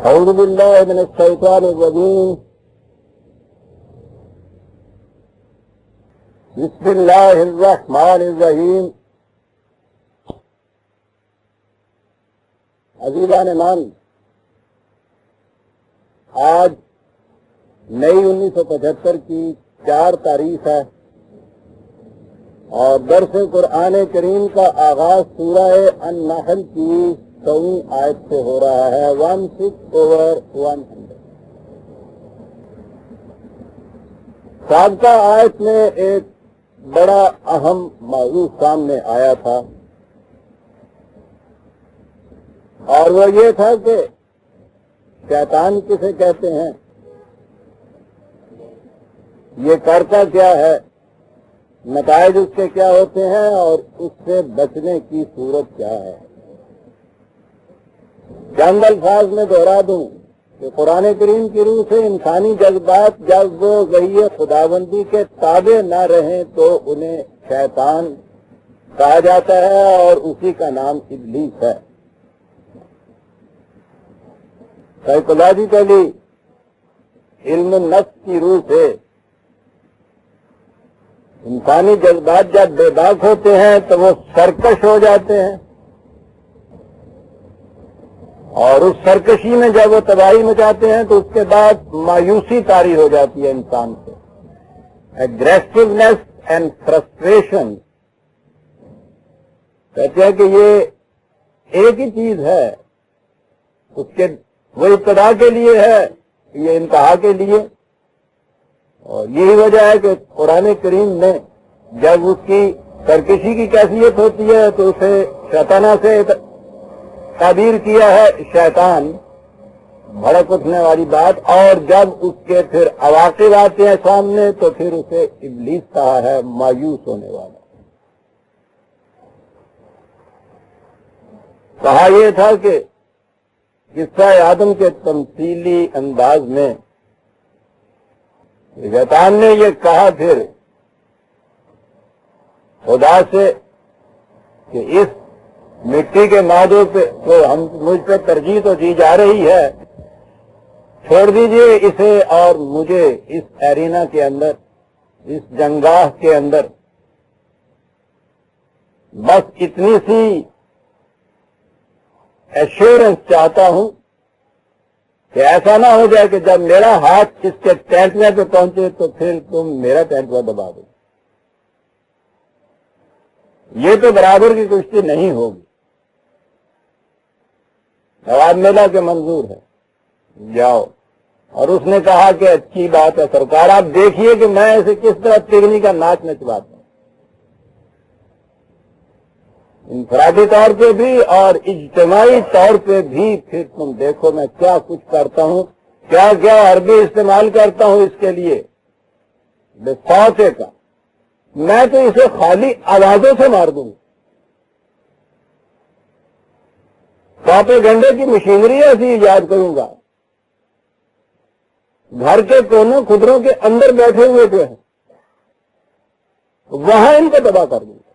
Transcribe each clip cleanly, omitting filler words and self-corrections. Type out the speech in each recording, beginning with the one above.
اعوذ باللہ من الشیطان الرجیم بسم اللہ الرحمن الرحیم. عزیزان مان، آج مئی 1975 کی 4 تاریخ ہے اور درس قرآن کریم کا آغاز سورہ النحل کی 100ویں آیت سے ہو رہا ہے. 16/100. سابقہ آیت میں ایک بڑا اہم موضوع سامنے آیا تھا اور وہ یہ تھا کہ شیطان کسے کہتے ہیں، یہ کرتا کیا ہے، نتائج اس کے کیا ہوتے ہیں اور اس سے بچنے کی صورت کیا ہے. چند الفاظ میں دوہرا دوں کہ قرآن کریم کی روح سے انسانی جذبات جب وہ وحی خداوندی کے تابع نہ رہیں تو انہیں شیطان کہا جاتا ہے اور اسی کا نام ابلیس ہے. سائیکولوجیکلی علم نفس کی روح سے انسانی جذبات جب بے باک ہوتے ہیں تو وہ سرکش ہو جاتے ہیں اور اس سرکشی میں جب وہ تباہی مچاتے ہیں تو اس کے بعد مایوسی طاری ہو جاتی ہے انسان سے. ایگریسونیس اینڈ فرسٹریشن کہتے ہیں کہ یہ ایک ہی چیز ہے، اس کے وہ ابتدا کے لیے ہے، یہ انتہا کے لیے. اور یہی وجہ ہے کہ قرآن کریم نے جب اس کی سرکشی کی کیفیت ہوتی ہے تو اسے شیطانہ سے تعبیر کیا ہے، شیطان بھڑک اٹھنے والی بات، اور جب اس کے پھر عواقب آتے ہیں سامنے تو پھر اسے ابلیس کہا ہے، مایوس ہونے والا. کہا یہ تھا کہ قصہ آدم کے تمثیلی انداز میں شیطان نے یہ کہا پھر خدا سے کہ اس مٹی کے مادوں پہ تو مجھ پہ ترجیح تو دی جا رہی ہے، چھوڑ دیجئے اسے اور مجھے اس ایرینا کے اندر، اس جنگاہ کے اندر بس اتنی سی ایشورنس چاہتا ہوں کہ ایسا نہ ہو جائے کہ جب میرا ہاتھ اس کے ٹینٹوے پہ پہنچے تو پھر تم میرا ٹینٹوا دبا دو. یہ تو برابر کی کشتی نہیں ہوگی. جواب ملا کہ منظور ہے، جاؤ. اور اس نے کہا کہ اچھی بات ہے سرکار، آپ دیکھیے کہ میں اسے کس طرح تگنی کا ناچ نچواتا ہوں، انفرادی طور پہ بھی اور اجتماعی طور پہ بھی. پھر تم دیکھو میں کیا کچھ کرتا ہوں، کیا کیا عربی استعمال کرتا ہوں اس کے لیے، بے سوچے کا. میں تو اسے خالی آوازوں سے مار دوں گا. پروپیگنڈے کی مشینری ایسی ایجاد کروں گا، گھر کے کونوں خدروں کے اندر بیٹھے ہوئے جو ہیں وہاں ان کو تباہ کر دوں گا.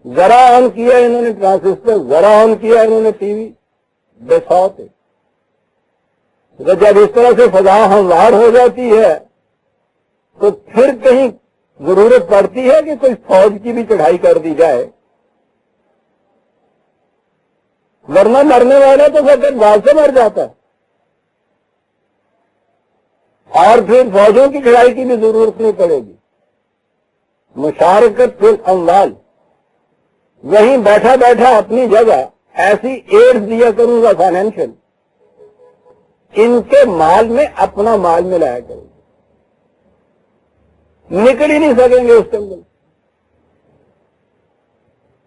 ذرا آن کیا انہوں نے ٹرانسسٹر، ذرا آن کیا انہوں نے ٹی وی، بے سوت. جب اس طرح سے فضا ہموار ہو جاتی ہے تو پھر کہیں ضرورت پڑتی ہے کہ کوئی فوج کی بھی چڑھائی کر دی جائے، ورنہ مرنے والا تو فقط بال سے مر جاتا ہے اور پھر فوجوں کی چڑھائی کی بھی ضرورت نہیں پڑے گی. مشارکت فی الاموال، وہیں بیٹھا بیٹھا اپنی جگہ ایسی ایڈز دیا کروں گا فائنینشل، ان کے مال میں اپنا مال ملایا کروں گا، نکل ہی نہیں سکیں گے اس جنگل.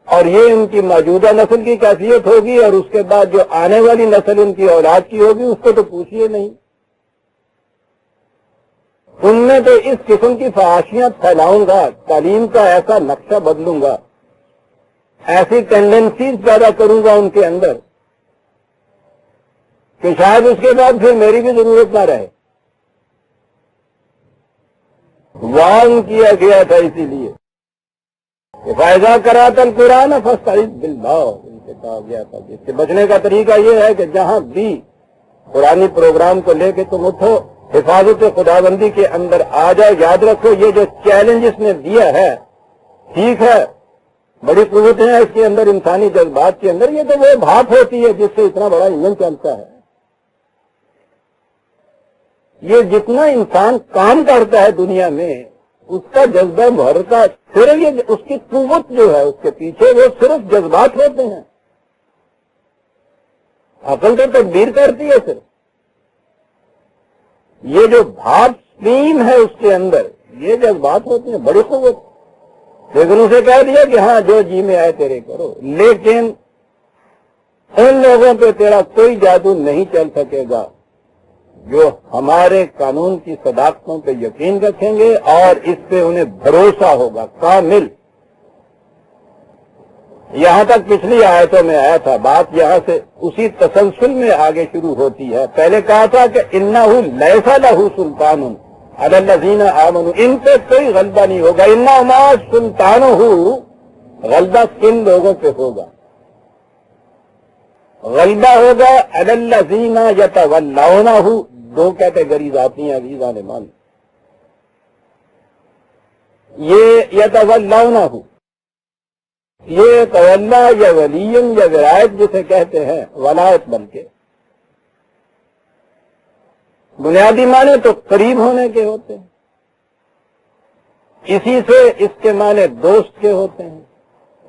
اور یہ ان کی موجودہ نسل کی کیفیت ہوگی اور اس کے بعد جو آنے والی نسل ان کی اولاد کی ہوگی اس کو تو پوچھیے نہیں. ان میں تو اس قسم کی فحاشیاں پھیلاؤں گا، تعلیم کا ایسا نقشہ بدلوں گا، ایسی ٹینڈنسیز پیدا کروں گا ان کے اندر کہ شاید اس کے بعد پھر میری بھی ضرورت نہ رہے. وارن کیا گیا تھا اسی لیے کہ فائدہ کراتا القرآن فاستعذ باللہ، ان سے کہا گیا تھا کہ اس سے بچنے کا طریقہ یہ ہے کہ جہاں بھی قرآنی پروگرام کو لے کے تم اٹھو، حفاظت خداوندی کے اندر آ جاؤ۔ یاد رکھو یہ جو چیلنج اس نے دیا ہے، ٹھیک ہے بڑی قوتیں ہیں اس کے اندر، انسانی جذبات کے اندر، یہ تو وہ بھاپ ہوتی ہے جس سے اتنا بڑا انجن چلتا ہے۔ یہ جتنا انسان کام کرتا ہے دنیا میں، اس کا جذبہ محرکہ صرف یہ اس کی قوت جو ہے اس کے پیچھے وہ صرف جذبات ہوتے ہیں۔ عقل تو تدبیر کرتی ہے صرف، یہ جو بھاپ اسٹریم ہے اس کے اندر یہ جذبات ہوتے ہیں، بڑی قوت۔ لیکن اسے کہہ دیا کہ ہاں جو جی میں آئے تیرے کرو، لیکن ان لوگوں پہ تیرا کوئی جادو نہیں چل سکے گا جو ہمارے قانون کی صداقتوں پہ یقین رکھیں گے اور اس پہ انہیں بھروسہ ہوگا کامل۔ یہاں تک پچھلی آیتوں میں آیا تھا، بات یہاں سے اسی تسلسل میں آگے شروع ہوتی ہے۔ پہلے کہا تھا کہ انہ لیس لہ سلطان علی الذین آمنوا، ان پہ کوئی غلبہ نہیں ہوگا۔ انما سلطانہ، غلبہ کن لوگوں پہ ہوگا؟ غلبہ ہوگا علی الذین یتولونہ، دو کیٹیگریز آتی ہیں عزیزان مان، یہ یتولونہ، یہ تولا یا ولیم یا ولایت جسے کہتے ہیں، ولایت بلکہ بنیادی معنی تو قریب ہونے کے ہوتے ہیں، اسی سے اس کے معنی دوست کے ہوتے ہیں،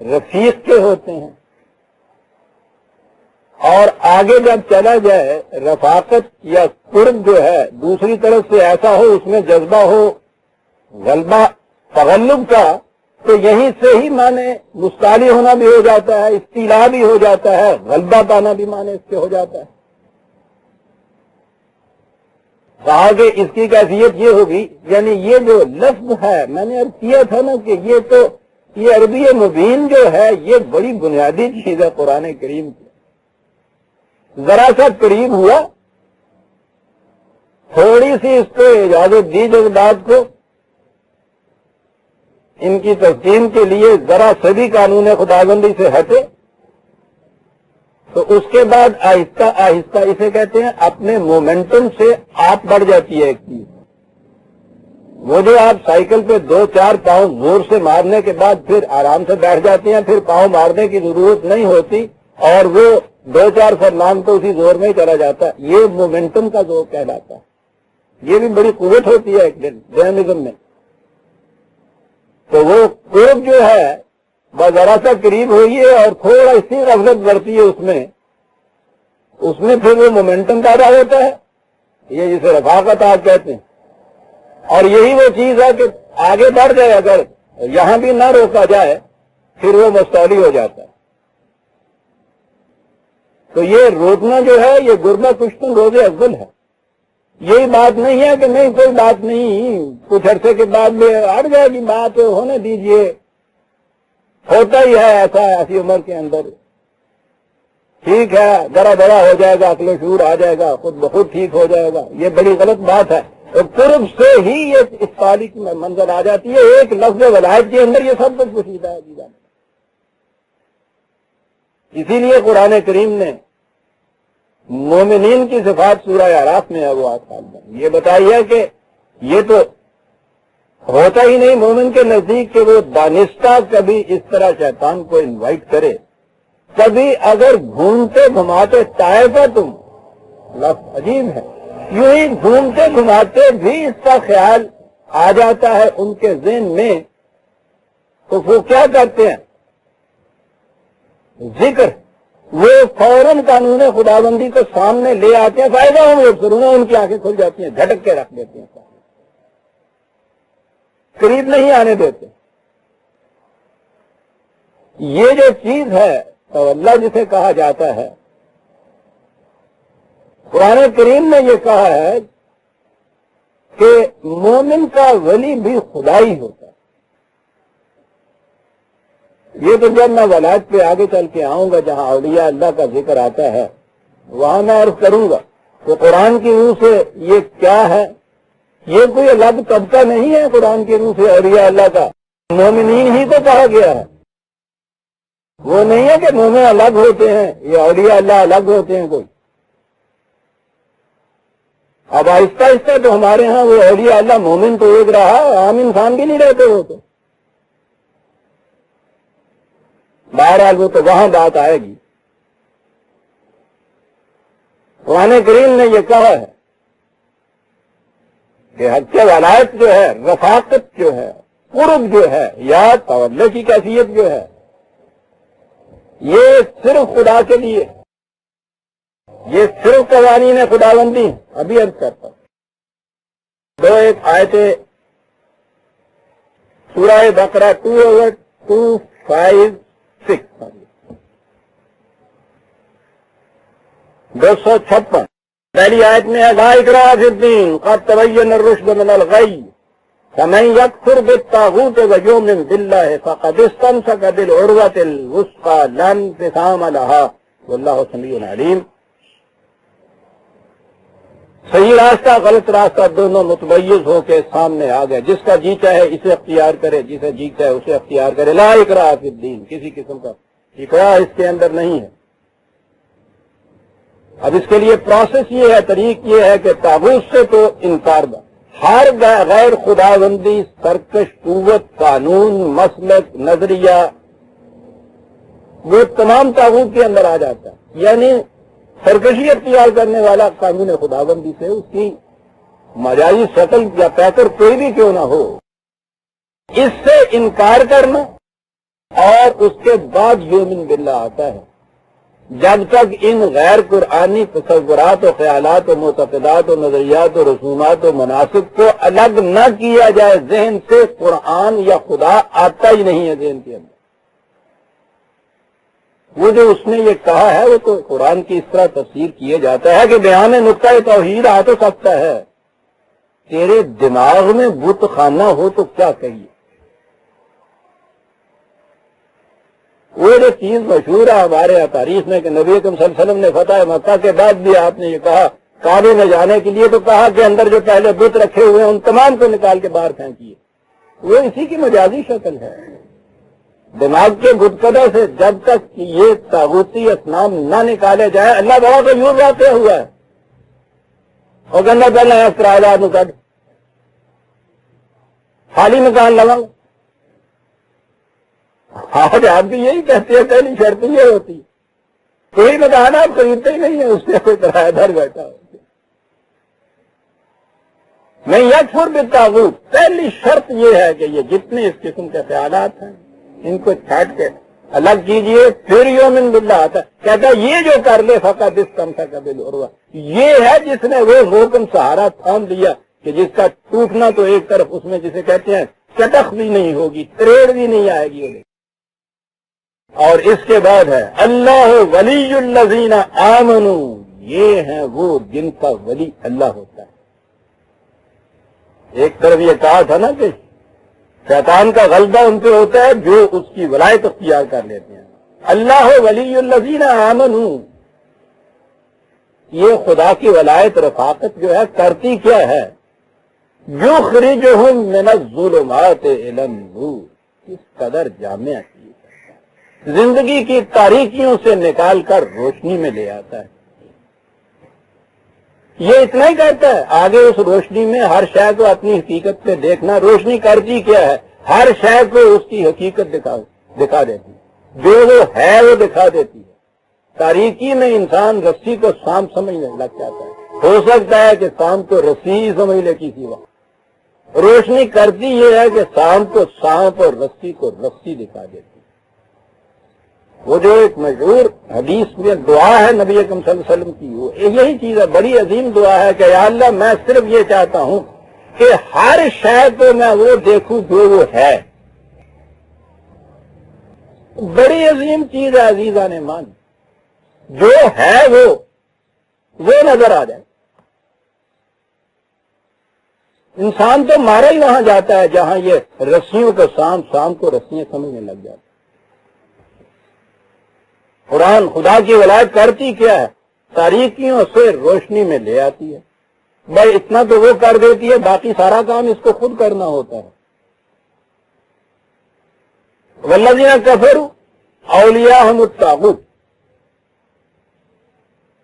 رفیق کے ہوتے ہیں، اور آگے جب چلا جائے رفاقت یا قرب جو ہے دوسری طرف سے ایسا ہو، اس میں جذبہ ہو غلبہ تغلب کا، تو یہیں سے ہی معنی مستعلی ہونا بھی ہو جاتا ہے، استیلا بھی ہو جاتا ہے، غلبہ پانا بھی معنی اس سے ہو جاتا ہے۔ کہا کہ اس کی کیفیت یہ ہوگی، یعنی یہ جو لفظ ہے میں نے عرض کیا تھا نا کہ یہ عربی مبین جو ہے یہ بڑی بنیادی چیز ہے قرآن کریم کی۔ ذرا سا قریب ہوا، تھوڑی سی اس کو اجازت دی جذبات کو، ان کی تسکین کے لیے ذرا سے بھی قانون خداوندی سے ہٹے، تو اس کے بعد آہستہ آہستہ اسے کہتے ہیں اپنے مومنٹم سے آپ بڑھ جاتی ہے ایک چیز۔ وہ جو آپ سائیکل پہ 2-4 پاؤں زور سے مارنے کے بعد پھر آرام سے بیٹھ جاتے ہیں، پھر پاؤں مارنے کی ضرورت نہیں ہوتی اور وہ 2-4 فرمان تو اسی زور میں ہی چلا جاتا ہے، یہ مومنٹم کا زور کہلاتا ہے۔ یہ بھی بڑی قوت ہوتی ہے ایک دن ڈائنامزم میں۔ تو وہ قرب جو ہے بس ذرا سا قریب ہوئی ہے اور تھوڑا اسی غفلت بڑھتی ہے اس میں پھر وہ مومنٹم پیدا ہوتا ہے، یہ جسے رفاقت آپ کہتے ہیں۔ اور یہی وہ چیز ہے کہ آگے بڑھ جائے، اگر یہاں بھی نہ روکا جائے پھر وہ مستولی ہو جاتا ہے۔ تو یہ روکنا جو ہے یہ غربہ کشتن روز افضل ہے۔ یہی بات نہیں ہے کہ نہیں کوئی بات نہیں، کچھ عرصے کے بعد میں ہٹ جائے گی بات، ہونے دیجئے، ہوتا ہی ہے ایسا ایسی عمر کے اندر، ٹھیک ہے ذرا بڑا ہو جائے گا، عقل و شعور آ جائے گا، خود بخود ٹھیک ہو جائے گا۔ یہ بڑی غلط بات ہے، اور قرب سے ہی یہ اس تعلق میں منظر آ جاتی ہے۔ ایک لفظ ولایت کے اندر یہ سب کچھ پوشیدہ ہے جی۔ اسی لیے قرآن کریم نے مومنین کی صفات سورہ اعراف میں ہے وہ یہ بتائی ہے کہ یہ تو ہوتا ہی نہیں مومن کے نزدیک کہ وہ دانستہ کبھی اس طرح شیطان کو انوائٹ کرے، کبھی اگر گھومتے گھماتے طائفہ تم، لفظ عجیب ہے، یوں ہی گھومتے گھماتے بھی اس کا خیال آ جاتا ہے ان کے ذہن میں، تو وہ کیا کرتے ہیں؟ ذکر، وہ فوراً قانون خداوندی کو سامنے لے آتے ہیں، فائدہ ہوں گے ضرور، ان کی آنکھیں کھل جاتی ہیں، جھٹک کے رکھ دیتے ہیں، قریب نہیں آنے دیتے۔ یہ جو چیز ہے تو اللہ جسے کہا جاتا ہے، قرآن کریم نے یہ کہا ہے کہ مومن کا ولی بھی خدا ہی ہوتا ہے۔ یہ تو جب میں ولایت پہ آگے چل کے آؤں گا جہاں اولیاء اللہ کا ذکر آتا ہے وہاں میں عرض کروں گا کہ قرآن کی روح سے یہ کیا ہے، یہ کوئی الگ طبقہ نہیں ہے قرآن کی روح سے اولیاء اللہ کا، مومنین ہی تو کہا گیا ہے۔ وہ نہیں ہے کہ مومن الگ ہوتے ہیں یا اولیاء اللہ الگ ہوتے ہیں کوئی، اب آہستہ آہستہ تو ہمارے ہاں وہ اولیاء اللہ مومن تو ایک رہا، عام انسان بھی نہیں رہتے وہ تو. بہرحال وہ تو وہاں بات آئے گی. قرآن کریم نے یہ کہا ہے کہ حق ولایت جو ہے، رفاقت جو ہے، قرب جو ہے، یا تولے کی کیفیت جو ہے، یہ صرف خدا کے لیے، یہ صرف قوانین خداوندی ہیں. ابھی عرض کرتا ہوں. دو ایک آیتیں سورہ بقرہ 256 256 پہلی آیت میں ہے لا اکراہ فی الدین قد تبین الرشد من الغی فمن یکفر بالطاغوت ویؤمن باللہ فقد استمسک بالعروۃ الوثقی لا انفصام لها واللہ سمیع علیم. صحیح راستہ غلط راستہ دونوں متمیز ہو کے سامنے آ گئے. جس کا جی چاہے اسے اختیار کرے، جسے جی چاہے اسے اختیار کرے. لا اکراہ فی الدین، کسی قسم کا اکراہ اس کے اندر نہیں ہے. اب اس کے لیے پروسیس یہ ہے، طریق یہ ہے کہ طاغوت سے تو انکار دا، ہر غیر خداوندی سرکش قوت، قانون، مسلک، نظریہ، وہ تمام طاغوت کے اندر آ جاتا ہے. یعنی سرکشی اختیار کرنے والا قانون خداوندی سے، اس کی مجازی شکل یا پیکر کوئی بھی کیوں نہ ہو، اس سے انکار کرنا. اور اس کے بعد یومن باللہ آتا ہے. جب تک ان غیر قرآنی تصورات و خیالات و معتقدات و نظریات و رسومات و مناسب کو الگ نہ کیا جائے ذہن سے، قرآن یا خدا آتا ہی نہیں ہے ذہن کے اندر. وہ جو اس نے یہ کہا ہے وہ تو قرآن کی اس طرح تفسیر کیے جاتا ہے کہ بیان نقطۂ توحید آ تو سکتا ہے، تیرے دماغ میں بت خانہ ہو تو کیا کہیے. وہ جو چیز مشہور ہے ہمارے تاریخ میں کہ نبی اکرم صلی اللہ علیہ وسلم نے فتح مکہ کے بعد بھی آپ نے یہ کہا کعبے میں جانے کے لیے، تو کہا کہ اندر جو پہلے بت رکھے ہوئے ہیں ان تمام کو نکال کے باہر پھینکیے. وہ اسی کی مجازی شکل ہے. دماغ کے بتکدہ سے جب تک یہ طاغوتی اصنام نہ نکالے جائیں، اللہ تعالیٰ کو یوں واقع ہوا ہے اور گندہ پہلے کرایہ دار کٹ خالی مکان لگا. آج آپ بھی یہی کہتے ہیں، پہلی شرط یہ ہوتی کوئی مکان آپ خریدتے ہی نہیں ہے، اس سے کوئی کرایہ دار بیٹھا ہو. میں یکفر بالطاغوت، پہلی شرط یہ ہے کہ یہ جتنے اس قسم کے خیالات ہیں ان کو چھاٹ کے الگ کیجئے. پھر یومن باللہ آتا ہے، کہتا ہے یہ جو کر لے فقط استمسک بالعروۃ، یہ ہے جس نے وہ محکم سہارا تھام لیا کہ جس کا ٹوٹنا تو ایک طرف اس میں جسے کہتے ہیں چٹخ بھی نہیں ہوگی، تریڑ بھی نہیں آئے گی. اور اس کے بعد ہے اللہ ولی الذین آمنوا، یہ ہیں وہ جن کا ولی اللہ ہوتا ہے. ایک طرف یہ کہا تھا نا کہ شیطان کا غلبہ ان پہ ہوتا ہے جو اس کی ولایت اختیار کر لیتے ہیں. اللہ ولی الذین آمنوا، یہ خدا کی ولایت رفاقت جو ہے کرتی کیا ہے؟ یخرجہم من الظلمات الی النور، اس قدر جامع چیز ہے، زندگی کی تاریکیوں سے نکال کر روشنی میں لے آتا ہے. یہ اتنا ہی کرتا ہے، آگے اس روشنی میں ہر شے کو اپنی حقیقت پہ دیکھنا. روشنی کرتی کیا ہے؟ ہر شے کو اس کی حقیقت دکھا دیتی ہے، جو وہ ہے وہ دکھا دیتی ہے. تاریکی میں انسان رسی کو سانپ سمجھنے لگ جاتا ہے، ہو سکتا ہے کہ سانپ کو رسی ہی سمجھ لے کسی وقت. روشنی کرتی یہ ہے کہ سانپ کو سانپ اور رسی کو رسی دکھا دیتی ہے. وہ جو ایک مشہور حدیث میں دعا ہے نبی اکرم صلی اللہ علیہ وسلم کی، وہ یہی چیز ہے، بڑی عظیم دعا ہے کہ یا اللہ میں صرف یہ چاہتا ہوں کہ ہر شے کو میں وہ دیکھوں جو وہ ہے. بڑی عظیم چیز ہے عزیزان مان، جو ہے وہ نظر آ جائے. انسان تو مارا ہی وہاں جاتا ہے جہاں یہ رسیوں کو سانپ کو رسیاں سمجھنے لگ جاتا ہے. قرآن خدا کی ولایت کرتی کیا ہے؟ تاریکیوں سے روشنی میں لے آتی ہے. بھائی اتنا تو وہ کر دیتی ہے، باقی سارا کام اس کو خود کرنا ہوتا ہے. والذین کفروا اولیاءہم الطاغوت،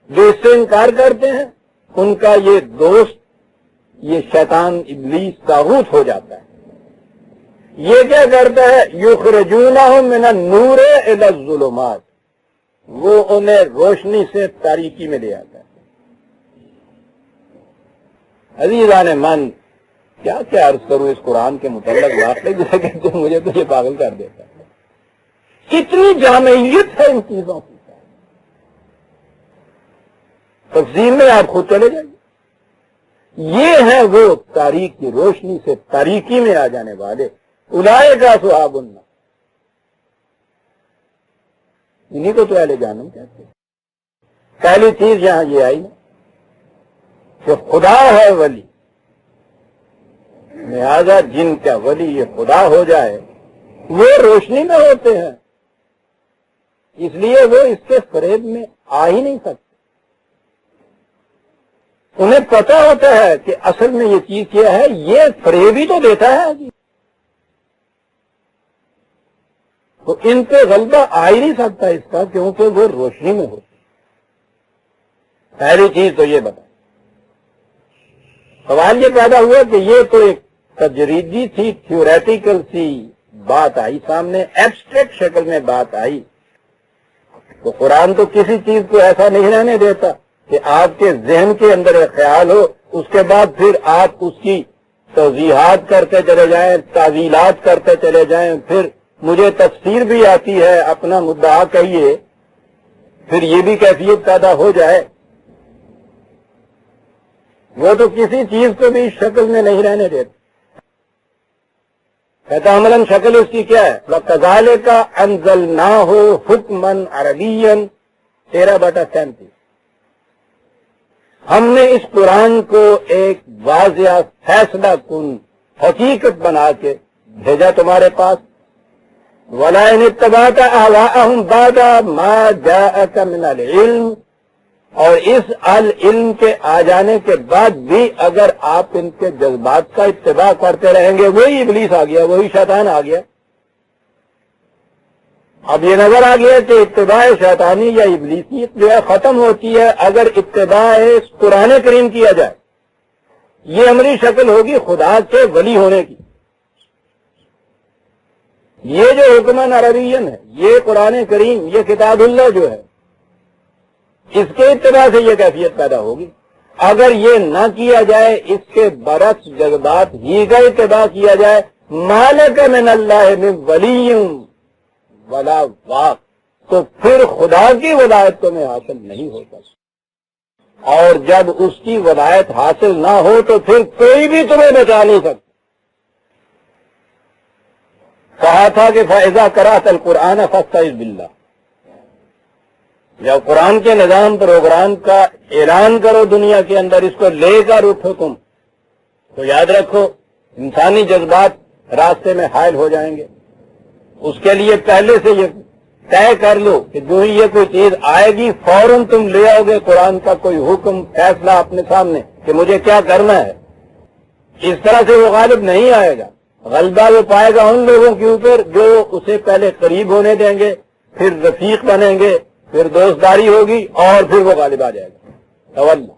جو اس سے انکار کرتے ہیں ان کا یہ دوست یہ شیطان ابلیس طاغوت ہو جاتا ہے. یہ کیا کرتا ہے؟ یخرجونہم من النور الی الظلمات، وہ انہیں روشنی سے تاریکی میں لے آتا ہے. عزیزان من، کیا کیا عرض کروں اس قرآن کے متعلق، واقعی جسے کہتے ہیں مجھے تو یہ پاگل کر دیتا ہے. کتنی جامعیت ہے ان چیزوں کی، تفصیل میں آپ خود چلے جائیں. یہ ہے وہ تاریک کی روشنی سے تاریکی میں آ جانے والے، اولئک اصحاب النار، انہیں کو تو اہل جہنم کہتے ہیں. پہلی چیز یہاں یہ آئی نا کہ خدا ہے ولی، لہذا جن کا ولی یہ خدا ہو جائے وہ روشنی میں ہوتے ہیں، اس لیے وہ اس کے فریب میں آ ہی نہیں سکتے. انہیں پتہ ہوتا ہے کہ اصل میں یہ چیز کیا ہے، یہ فریب ہی تو دیتا ہے جی، تو ان پہ غلبہ آ ہی نہیں سکتا اس کا، کیونکہ وہ روشنی میں ہوتے. پہلی چیز تو یہ بتا. سوال یہ پیدا ہوا کہ یہ تو ایک تجریدی تھی، تھیوریٹیکل سی بات آئی سامنے، ایبسٹریکٹ شکل میں بات آئی. تو قرآن تو کسی چیز کو ایسا نہیں رہنے دیتا کہ آپ کے ذہن کے اندر ایک خیال ہو، اس کے بعد پھر آپ اس کی توضیحات کرتے چلے جائیں، تعویلات کرتے چلے جائیں، پھر مجھے تفسیر بھی آتی ہے، اپنا مدعا کہیے، پھر یہ بھی کیفیت پیدا ہو جائے. وہ تو کسی چیز کو بھی شکل میں نہیں رہنے دیتے. کہتا عملاً شکل اس کی کیا ہے؟ وَكَذَلِكَ أَنزَلْنَاهُ حُكْمًا عَرَبِيًّا 13/37. ہم نے اس قرآن کو ایک واضح فیصلہ کن حقیقت بنا کے بھیجا تمہارے پاس. وَلَئِنِ اتَّبَعْتَ أَهْوَاءَهُمْ بَعْدَ مَا جَاءَكَ مِنَ الْعِلْمِ، اور اس العلم کے آ جانے کے بعد بھی اگر آپ ان کے جذبات کا اتباع کرتے رہیں گے، وہی ابلیس آ گیا، وہی شیطان آ گیا. اب یہ نظر آ گیا کہ اتباع شیطانی یا ابلیسی جو ہے ختم ہوتی ہے اگر اتباع قرآن کریم کیا جائے. یہ عملی شکل ہوگی خدا کے ولی ہونے کی. یہ جو حکمن عربین ہے، یہ قرآن کریم، یہ کتاب اللہ جو ہے، اس کے اتباع سے یہ کیفیت پیدا ہوگی. اگر یہ نہ کیا جائے، اس کے برعکس جذبات ہی کا اتباع کیا جائے، مالک من اللہ من ولی ولا واق، تو پھر خدا کی ولایت تمہیں حاصل نہیں ہو سکتی. اور جب اس کی ولایت حاصل نہ ہو تو پھر کوئی بھی تمہیں بچا نہیں سکتا. کہا تھا کہ فَإِذَا قَرَأْتَ الْقُرْآنَ فَاسْتَعِذْ بِاللَّهِ، جب قرآن کے نظام پروگرام کا اعلان کرو دنیا کے اندر، اس کو لے کر اٹھو تم، تو یاد رکھو انسانی جذبات راستے میں حائل ہو جائیں گے. اس کے لیے پہلے سے یہ طے کر لو کہ جو ہی یہ کوئی چیز آئے گی فوراً تم لے آؤ گے قرآن کا کوئی حکم، فیصلہ اپنے سامنے کہ مجھے کیا کرنا ہے. اس طرح سے وہ غالب نہیں آئے گا. غلبہ وہ پائے گا ان لوگوں کے اوپر جو اسے پہلے قریب ہونے دیں گے، پھر رفیق بنیں گے، پھر دوستداری ہوگی، اور پھر وہ غالب آ جائے گا. تولا،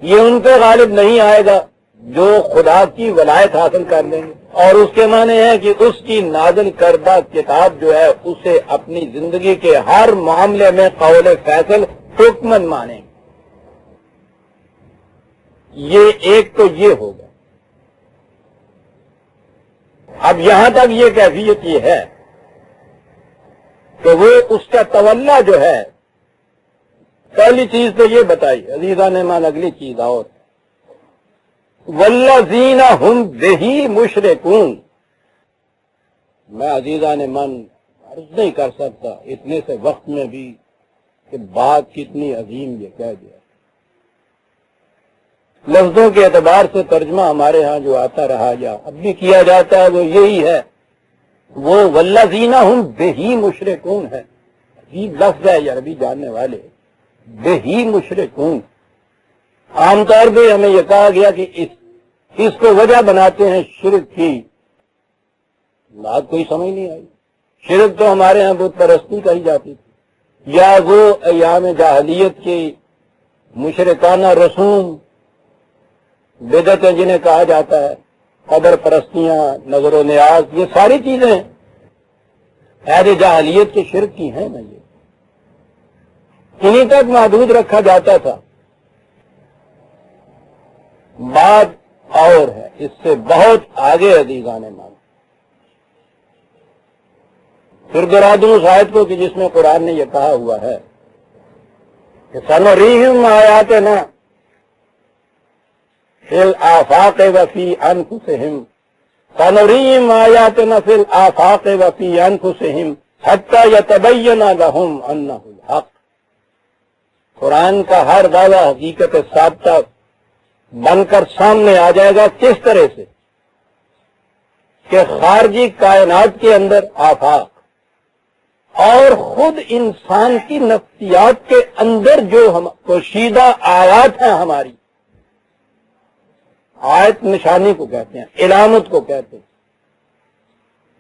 یہ ان پہ غالب نہیں آئے گا جو خدا کی ولایت حاصل کر لیں گے. اور اس کے معنی ہے کہ اس کی نازل کردہ کتاب جو ہے اسے اپنی زندگی کے ہر معاملے میں قول فیصل حکمن مانیں گے. یہ ایک تو یہ ہوگا. اب یہاں تک یہ کیفیت یہ ہے کہ وہ اس کا تولا جو ہے، پہلی چیز تو یہ بتائی عزیزان مان. اگلی چیز اور والذین ہم بہی مشرکون. میں عزیزان من عرض نہیں کر سکتا اتنے سے وقت میں بھی کہ بات کتنی عظیم یہ کہہ دیا. لفظوں کے اعتبار سے ترجمہ ہمارے ہاں جو آتا رہا یا اب بھی کیا جاتا ہے وہ یہی ہے، وہ والذین ہم بہی مشرکون ہے. عجیب لفظ ہے یہ عربی جاننے والے، بہی مشرکون. عام طور پہ ہمیں یہ کہا گیا کہ اس کو وجہ بناتے ہیں شرک کی. بات کوئی سمجھ نہیں آئی. شرک تو ہمارے ہاں بت پرستی کہی جاتی تھی، یا وہ ایام جاہلیت کی مشرکانہ رسوم، بدعتیں جنہیں کہا جاتا ہے، قبر پرستیاں، نظر و نیاز، یہ ساری چیزیں اہل جاہلیت کے شرک کی ہیں نا، یہ انہیں تک محدود رکھا جاتا تھا۔ بات اور ہے، اس سے بہت آگے عزیزان مان، پھر گرا دوں اس آیت کو کہ جس میں قرآن نے یہ کہا ہوا ہے کہ سنریہم آیاتنا فی الآفاق وفی انفسہم، سنریہم آیاتنا فی الآفاق وفی انفسہم حتی یتبین لہم انہ الحق۔ قرآن کا ہر دعویٰ حقیقت ثابتہ بن کر سامنے آ جائے گا، کس طرح سے کہ خارجی کائنات کے اندر آفاق اور خود انسان کی نفسیات کے اندر جو پوشیدہ آیات ہیں ہماری، آیت نشانی کو کہتے ہیں، علامت کو کہتے ہیں،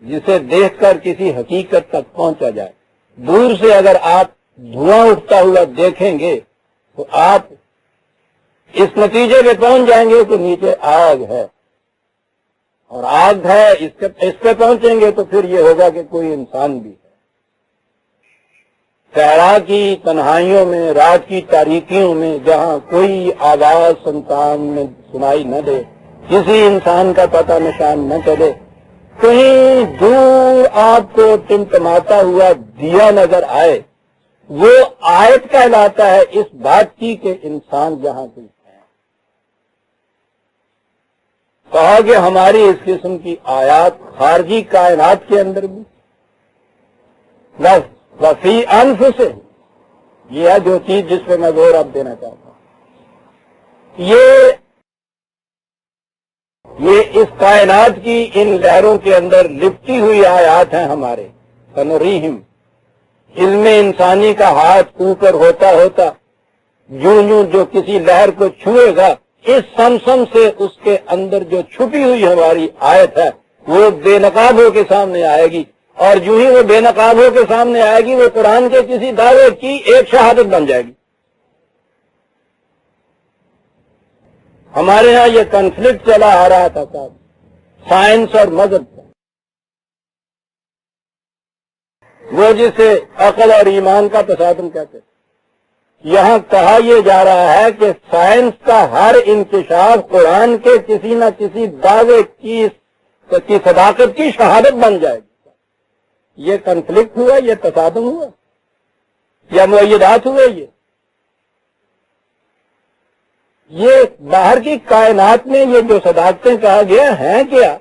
جسے دیکھ کر کسی حقیقت تک پہنچا جائے۔ دور سے اگر آپ دھواں اٹھتا ہوا دیکھیں گے تو آپ اس نتیجے پہ پہنچ جائیں گے کہ نیچے آگ ہے، اور آگ ہے، اس پہ پہنچیں گے تو پھر یہ ہوگا کہ کوئی انسان بھی ہے۔ صحرا کی تنہائیوں میں، رات کی تاریکیوں میں، جہاں کوئی آواز سنتان میں سنائی نہ دے، کسی انسان کا پتہ نشان نہ چلے، کہیں دور آپ کو ٹمٹماتا ہوا دیا نظر آئے، وہ آیت کہلاتا ہے اس بات کی کہ انسان جہاں کوئی ہے۔ کہا کہ ہماری اس قسم کی آیات خارجی کائنات کے اندر بھی، بس وفی انفسہم، یہ ہے جو چیز جس پہ میں زور اب دینا چاہتا ہوں، یہ اس کائنات کی ان لہروں کے اندر لپٹی ہوئی آیات ہیں ہمارے۔ سنریہم، علم انسانی کا ہاتھ اوپر ہوتا ہوتا یوں یوں جو کسی لہر کو چھوئے گا، اس سمسم سے اس کے اندر جو چھپی ہوئی ہماری آیت ہے وہ بے نقاب ہو کے سامنے آئے گی، اور جو ہی وہ بے نقاب ہو کے سامنے آئے گی وہ قرآن کے کسی دعوے کی ایک شہادت بن جائے گی۔ ہمارے ہاں یہ کنفلکٹ چلا آ رہا تھا صاحب، سائنس اور مذہب کا، وہ جسے عقل اور ایمان کا تصادم کہتے ہیں۔ یہاں کہا یہ جا رہا ہے کہ سائنس کا ہر انکشاف قرآن کے کسی نہ کسی دعوے کی صداقت کی شہادت بن جائے گی۔ یہ کنفلکٹ ہوا، یہ تصادم ہوا، یا معیدات ہوئے، یہ باہر کی کائنات میں یہ جو صداقتیں کہا گیا ہیں کیا؟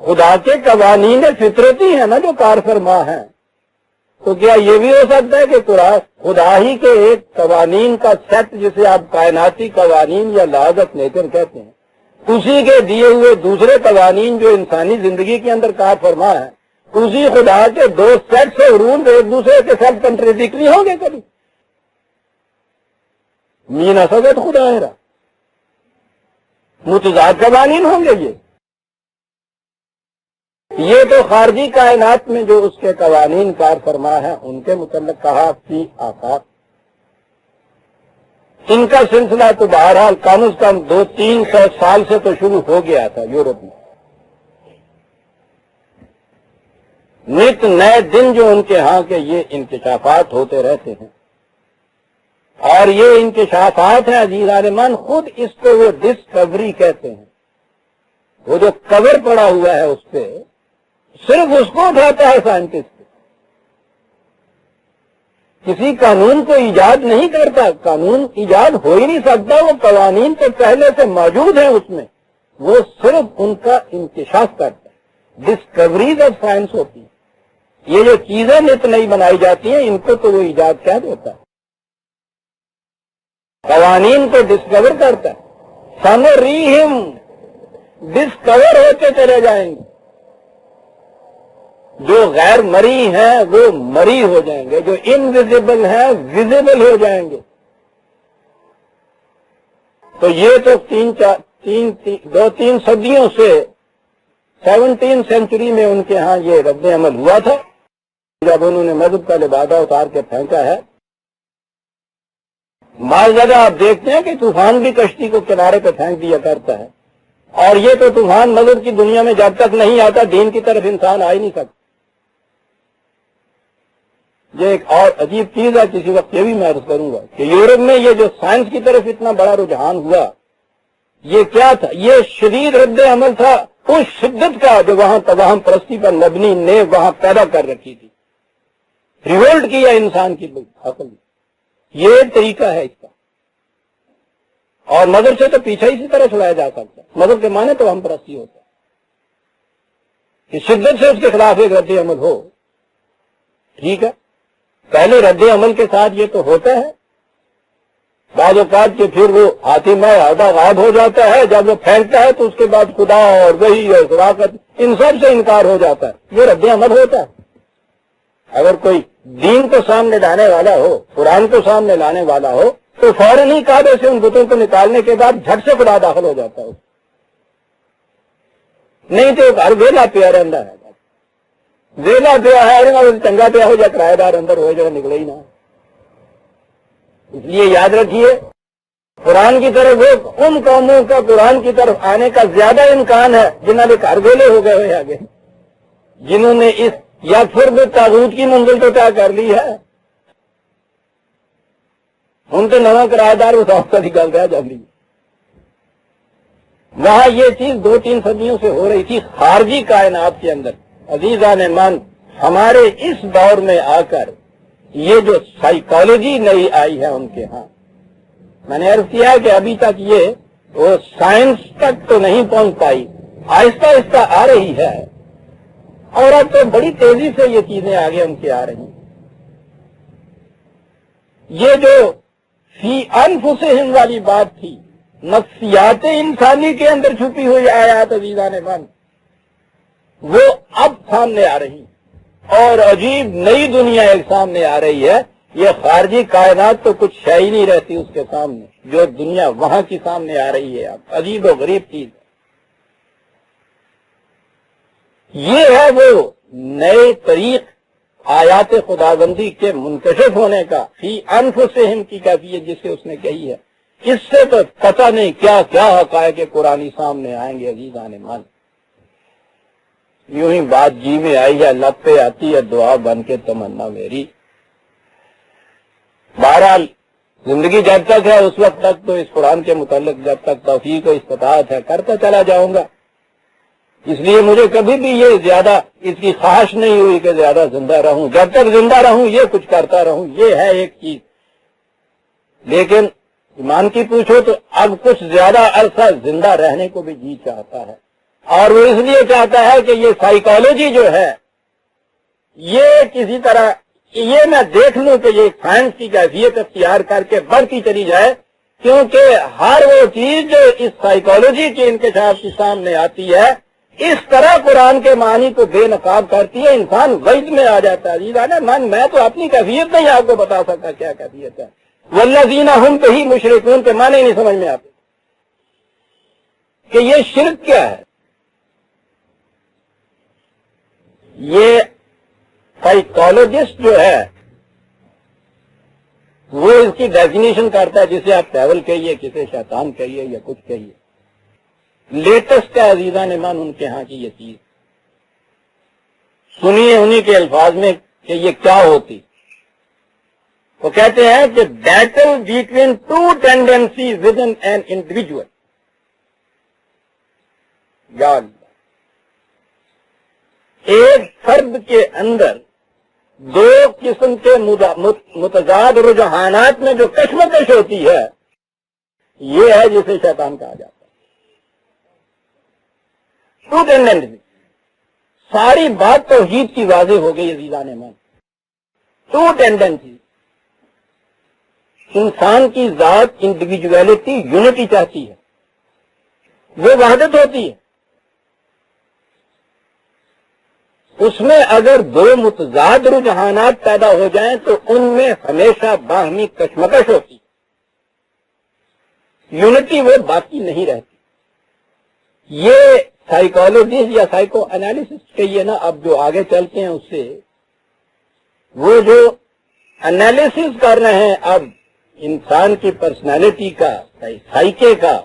خدا کے قوانین فطرتی ہیں نا جو کار فرما ہیں۔ تو کیا یہ بھی ہو سکتا ہے کہ خدا ہی کے ایک قوانین کا سیٹ، جسے آپ کائناتی قوانین یا لاز آف نیچر کہتے ہیں، اسی کے دیے ہوئے دوسرے قوانین جو انسانی زندگی کے اندر کار فرما ہے، اسی خدا کے دو سیٹ سے رول ایک دوسرے کے ساتھ کنٹریڈکٹری ہوں گے کبھی؟ مین اسد خدا ہے، متضاد قوانین ہوں گے یہ تو خارجی کائنات میں جو اس کے قوانین کار فرما ہے ان کے متعلق کہا فی آفاق۔ ان کا سلسلہ تو بہرحال کم از کم 200-300 سال سے تو شروع ہو گیا تھا یورپ میں۔ نت نئے دن جو ان کے ہاں کے یہ انکشافات ہوتے رہتے ہیں، اور یہ انکشافات ہیں عزیزان من، خود اس کو وہ ڈسکوری کہتے ہیں۔ وہ جو کور پڑا ہوا ہے اس پہ صرف اس کو اٹھاتا ہے سائنٹسٹ، کسی قانون کو ایجاد نہیں کرتا، قانون ایجاد ہو ہی نہیں سکتا، وہ قوانین تو پہلے سے موجود ہیں اس میں، وہ صرف ان کا انکشاف کرتا ہے۔ ڈسکوریز آف سائنس ہوتی ہے، یہ جو چیزیں نت نئی بنائی جاتی ہیں ان کو تو وہ ایجاد کہہ دیتا ہے، قوانین کو ڈسکور کرتا ہے۔ سنریہم، ڈسکور ہوتے چلے جائیں گے، جو غیر مری ہیں وہ مری ہو جائیں گے، جو انویزیبل ہیں ویزیبل ہو جائیں گے۔ تو یہ تو 2-3 صدیوں سے 17 سینچری میں ان کے ہاں یہ رد عمل ہوا تھا، جب انہوں نے مذہب کا لبادہ اتار کے پھینکا ہے۔ بعض جگہ آپ دیکھتے ہیں کہ طوفان بھی کشتی کو کنارے پہ پھینک دیا کرتا ہے، اور یہ تو طوفان مذہب کی دنیا میں جب تک نہیں آتا دین کی طرف انسان آ ہی نہیں سکتا۔ یہ ایک اور عجیب چیز ہے، کسی وقت یہ بھی میں عرض کروں گا کہ یورپ میں یہ جو سائنس کی طرف اتنا بڑا رجحان ہوا، یہ کیا تھا؟ یہ شدید رد عمل تھا اس شدت کا جو وہاں توہم پرستی پر مبنی نے وہاں پیدا کر رکھی تھی، ریولٹ کیا انسان کی عقل۔ یہ ایک طریقہ ہے اس کا، اور مذہب سے تو پیچھے اسی طرح چھڑایا جا سکتا ہے۔ مذہب کے معنی تو ہم پرستی ہوتا ہے کہ شدت سے اس کے خلاف ایک رد عمل ہو، ٹھیک ہے۔ پہلے رد عمل کے ساتھ یہ تو ہوتا ہے، بعض اوقات کہ پھر وہ حاتمہ آدھا غائب ہو جاتا ہے، جب وہ پھیلتا ہے تو اس کے بعد خدا اور وحی اور صداقت ان سب سے انکار ہو جاتا ہے، یہ رد عمل ہوتا ہے۔ اگر کوئی دین کو سامنے لانے والا ہو، قرآن کو سامنے لانے والا ہو، تو فوراً ہی کعبے سے ان بتوں کو نکالنے کے بعد جھٹ سے خدا داخل ہو جاتا ہے، نہیں تو گھر ویلا پیا رہتا ہے، ویلا پیا ہے چنگا پیا ہو جائے، کرایہ دار اندر ہو جائے، نکلے ہی نہ۔ اس لیے یاد رکھیے قرآن کی طرف ان قوموں کا قرآن کی طرف آنے کا زیادہ امکان ہے جنہوں نے گھر ویلے ہو گئے ہوئے آگے، جنہوں نے اس یا پھر بھی طاغوت کی منزل تو طے کر لی ہے، ان کے نواں کرایہ دار وساخت کی گل رہ جاتی۔ وہاں یہ چیز 2-3 صدیوں سے ہو رہی تھی خارجی کائنات کے اندر۔ عزیزان من، ہمارے اس دور میں آ کر یہ جو سائیکالوجی نئی آئی ہے ان کے ہاں، میں نے عرض کیا کہ ابھی تک یہ وہ سائنس تک تو نہیں پہنچ پائی، آہستہ آہستہ آ رہی ہے، اور اب تو بڑی تیزی سے یہ چیزیں آگے ان کے آ رہی ہیں۔ یہ جو فی انفسہم والی بات تھی، نفسیات انسانی کے اندر چھپی ہوئی آیات عزیزان من، وہ اب سامنے آ رہی، اور عجیب نئی دنیا ایک سامنے آ رہی ہے۔ یہ خارجی کائنات تو کچھ شے ہی نہیں رہتی اس کے سامنے، جو دنیا وہاں کی سامنے آ رہی ہے اب، عجیب و غریب چیز ہے۔ یہ ہے وہ نئے طریق آیات خداوندی کے منکشف ہونے کا، فی انفسہم کی کیفیت جسے اس نے کہی ہے، اس سے تو پتہ نہیں کیا کیا حقائق قرآنی سامنے آئیں گے عزیزان من۔ یوں ہی بات جی میں آئی ہے، لب پہ آتی ہے دعا بن کے تمنا میری۔ بہرحال زندگی جب تک ہے اس وقت تک تو اس قرآن کے متعلق جب تک توفیق و استطاعت ہے کرتا چلا جاؤں گا۔ اس لیے مجھے کبھی بھی یہ زیادہ اس کی خواہش نہیں ہوئی کہ زیادہ زندہ رہوں، جب تک زندہ رہوں یہ کچھ کرتا رہوں، یہ ہے ایک چیز۔ لیکن ایمان کی پوچھو تو اب کچھ زیادہ عرصہ زندہ رہنے کو بھی جی چاہتا ہے، اور وہ اس لیے چاہتا ہے کہ یہ سائیکالوجی جو ہے یہ کسی طرح یہ میں دیکھ لوں کہ یہ سائنس کی کیفیت اختیار کر کے بڑھتی چلی جائے، کیونکہ ہر وہ چیز جو اس سائیکالوجی کے انکشاف کے سامنے آتی ہے اس طرح قرآن کے معنی کو بے نقاب کرتی ہے، انسان وجد میں آ جاتا ہے۔ عزیزانا من، میں تو اپنی کیفیت نہیں آپ کو بتا سکتا کیا کیفیت ہے۔ والذین ہم بہ مشرکون کے معنی نہیں سمجھ میں آتے کہ یہ شرک کیا ہے۔ یہ سائیکالوجسٹ جو ہے وہ اس کی ڈیفینیشن کرتا ہے، جسے آپ ٹیبل کہیے، کسے شیطان کہیے یا کچھ کہیے۔ لیٹسٹ ہے عزیزان ایمان ان کے ہاں کی یہ چیز، سنیے انہی کے الفاظ میں کہ یہ کیا ہوتی۔ وہ کہتے ہیں کہ battle between two tendencies with in an individual, یا ایک فرد کے اندر دو قسم کے متضاد رجحانات میں جو کشمکش ہوتی ہے، یہ ہے جسے شیطان کہا جاتا ہے۔ ٹو ٹینڈنسی، ساری بات توحید کی واضح ہو گئی عزیزان من۔ ٹو ٹینڈنسی، انسان کی ذات انڈیویجویلٹی یونٹی چاہتی ہے، وہ وحدت ہوتی ہے۔ اس میں اگر دو متضاد رجحانات پیدا ہو جائیں تو ان میں ہمیشہ باہمی کشمکش ہوتی، یونٹی وہ باقی نہیں رہتی۔ یہ سائیکالوجسٹ یا سائیکو انالیسسٹ کہیے نا، اب جو آگے چلتے ہیں اس سے، وہ جو انالیسس کر رہے ہیں اب انسان کی پرسنالٹی کا، سائیکے کا،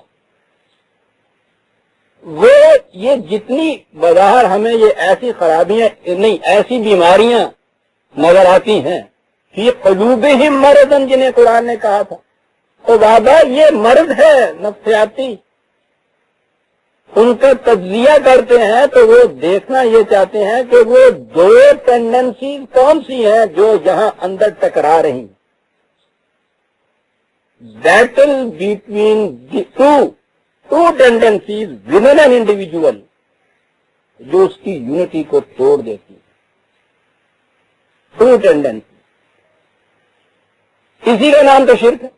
وہ یہ جتنی بظاہر ہمیں یہ ایسی خرابیاں نہیں، ایسی بیماریاں نظر آتی ہیں فی قلوبہم مرض، جنہیں قرآن نے کہا تھا، تو بابا یہ مرض ہے نفسیاتی، ان کا تجزیہ کرتے ہیں تو وہ دیکھنا یہ چاہتے ہیں کہ وہ دو ٹینڈنسیز کون سی ہیں جو یہاں اندر ٹکرا رہی ہیں. Battle between two tendencies with in an individual جو اس کی یونٹی کو توڑ دیتی ہے. ٹو ٹینڈنسی، اسی کا نام تو شرک ہے.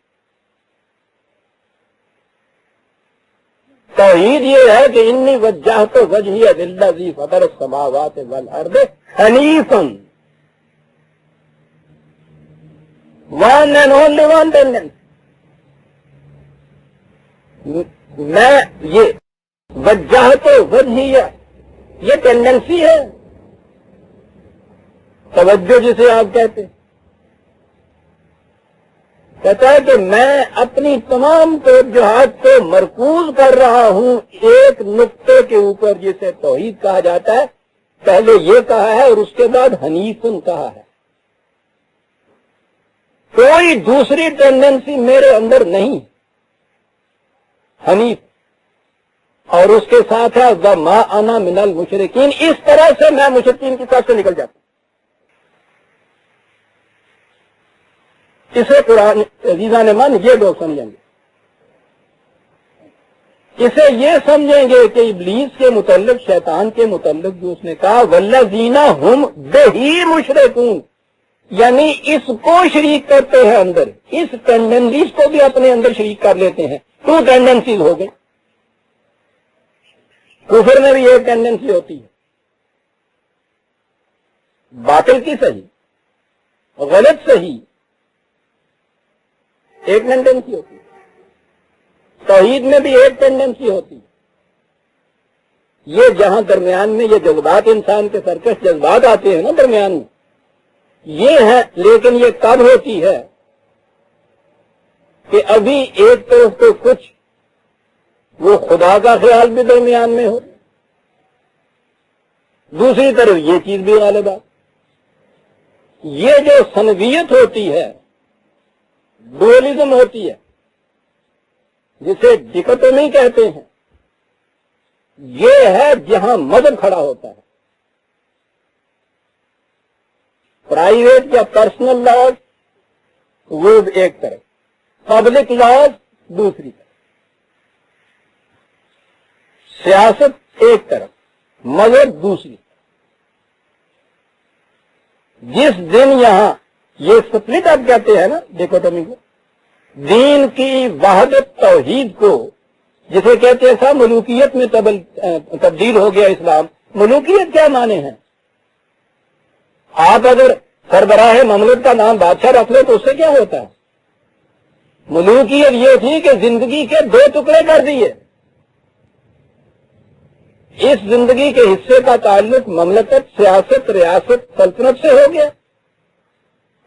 توحید یہ ہے کہ انی وجہت وجہی للذی فطر السماوات والارض حنیفا، one and only one tendency. میں یہ وجہت وجہی یہ ٹینڈنسی ہے، توجہ جسے آپ کہتے ہیں. کہتا ہے کہ میں اپنی تمام توجہات کو مرکوز کر رہا ہوں ایک نقطے کے اوپر جسے توحید کہا جاتا ہے. پہلے یہ کہا ہے اور اس کے بعد حنیفن کہا ہے. کوئی دوسری ٹینڈنسی میرے اندر نہیں، حنیف. اور اس کے ساتھ ہے وما انا من المشرکین. اس طرح سے میں مشرکین کی طرف سے نکل جاتا ہوں. اسے قرآن عزیزان من یہ لوگ سمجھیں گے، اسے یہ سمجھیں گے کہ ابلیس کے متعلق، شیطان کے متعلق جو اس نے کہا والذین ہم بہی مشرکون، یعنی اس کو شریک کرتے ہیں اندر، اس ٹینڈنسیز کو بھی اپنے اندر شریک کر لیتے ہیں. ٹو ٹینڈنسیز ہو گئی. کفر میں بھی ایک ٹینڈنسی ہوتی ہے، باطل کی صحیح، غلط صحیح، ایک ٹینڈنسی ہوتی ہے. توحید میں بھی ایک ٹینڈنسی ہوتی ہے. یہ جہاں درمیان میں یہ جذبات، انسان کے سرکش جذبات آتے ہیں نا درمیان میں، یہ ہے. لیکن یہ کب ہوتی ہے کہ ابھی ایک طرف تو کچھ وہ خدا کا خیال بھی درمیان میں ہو، دوسری طرف یہ چیز بھی غالب ہے. یہ جو سنویت ہوتی ہے، ڈوئلزم ہوتی ہے، جسے ڈکوٹومی کہتے ہیں، یہ ہے جہاں مذہب کھڑا ہوتا ہے. پرائیویٹ یا پرسنل لاز وہ ایک طرف، پبلک لاز دوسری طرف، سیاست ایک طرف، مذہب دوسری طرف. جس دن یہاں یہ سپلٹ اپ کہتے ہیں نا ڈیکوٹمی کو، دین کی وحدت توحید کو جسے کہتے ہیں صاحب ملوکیت میں تبدیل ہو گیا اسلام. ملوکیت کیا معنی ہے؟ آپ اگر سربراہ مملکت کا نام بادشاہ رکھ لیں تو اس سے کیا ہوتا ہے؟ ملوکیت یہ تھی کہ زندگی کے دو ٹکڑے کر دیے. اس زندگی کے حصے کا تعلق مملکت، سیاست، ریاست، سلطنت سے ہو گیا،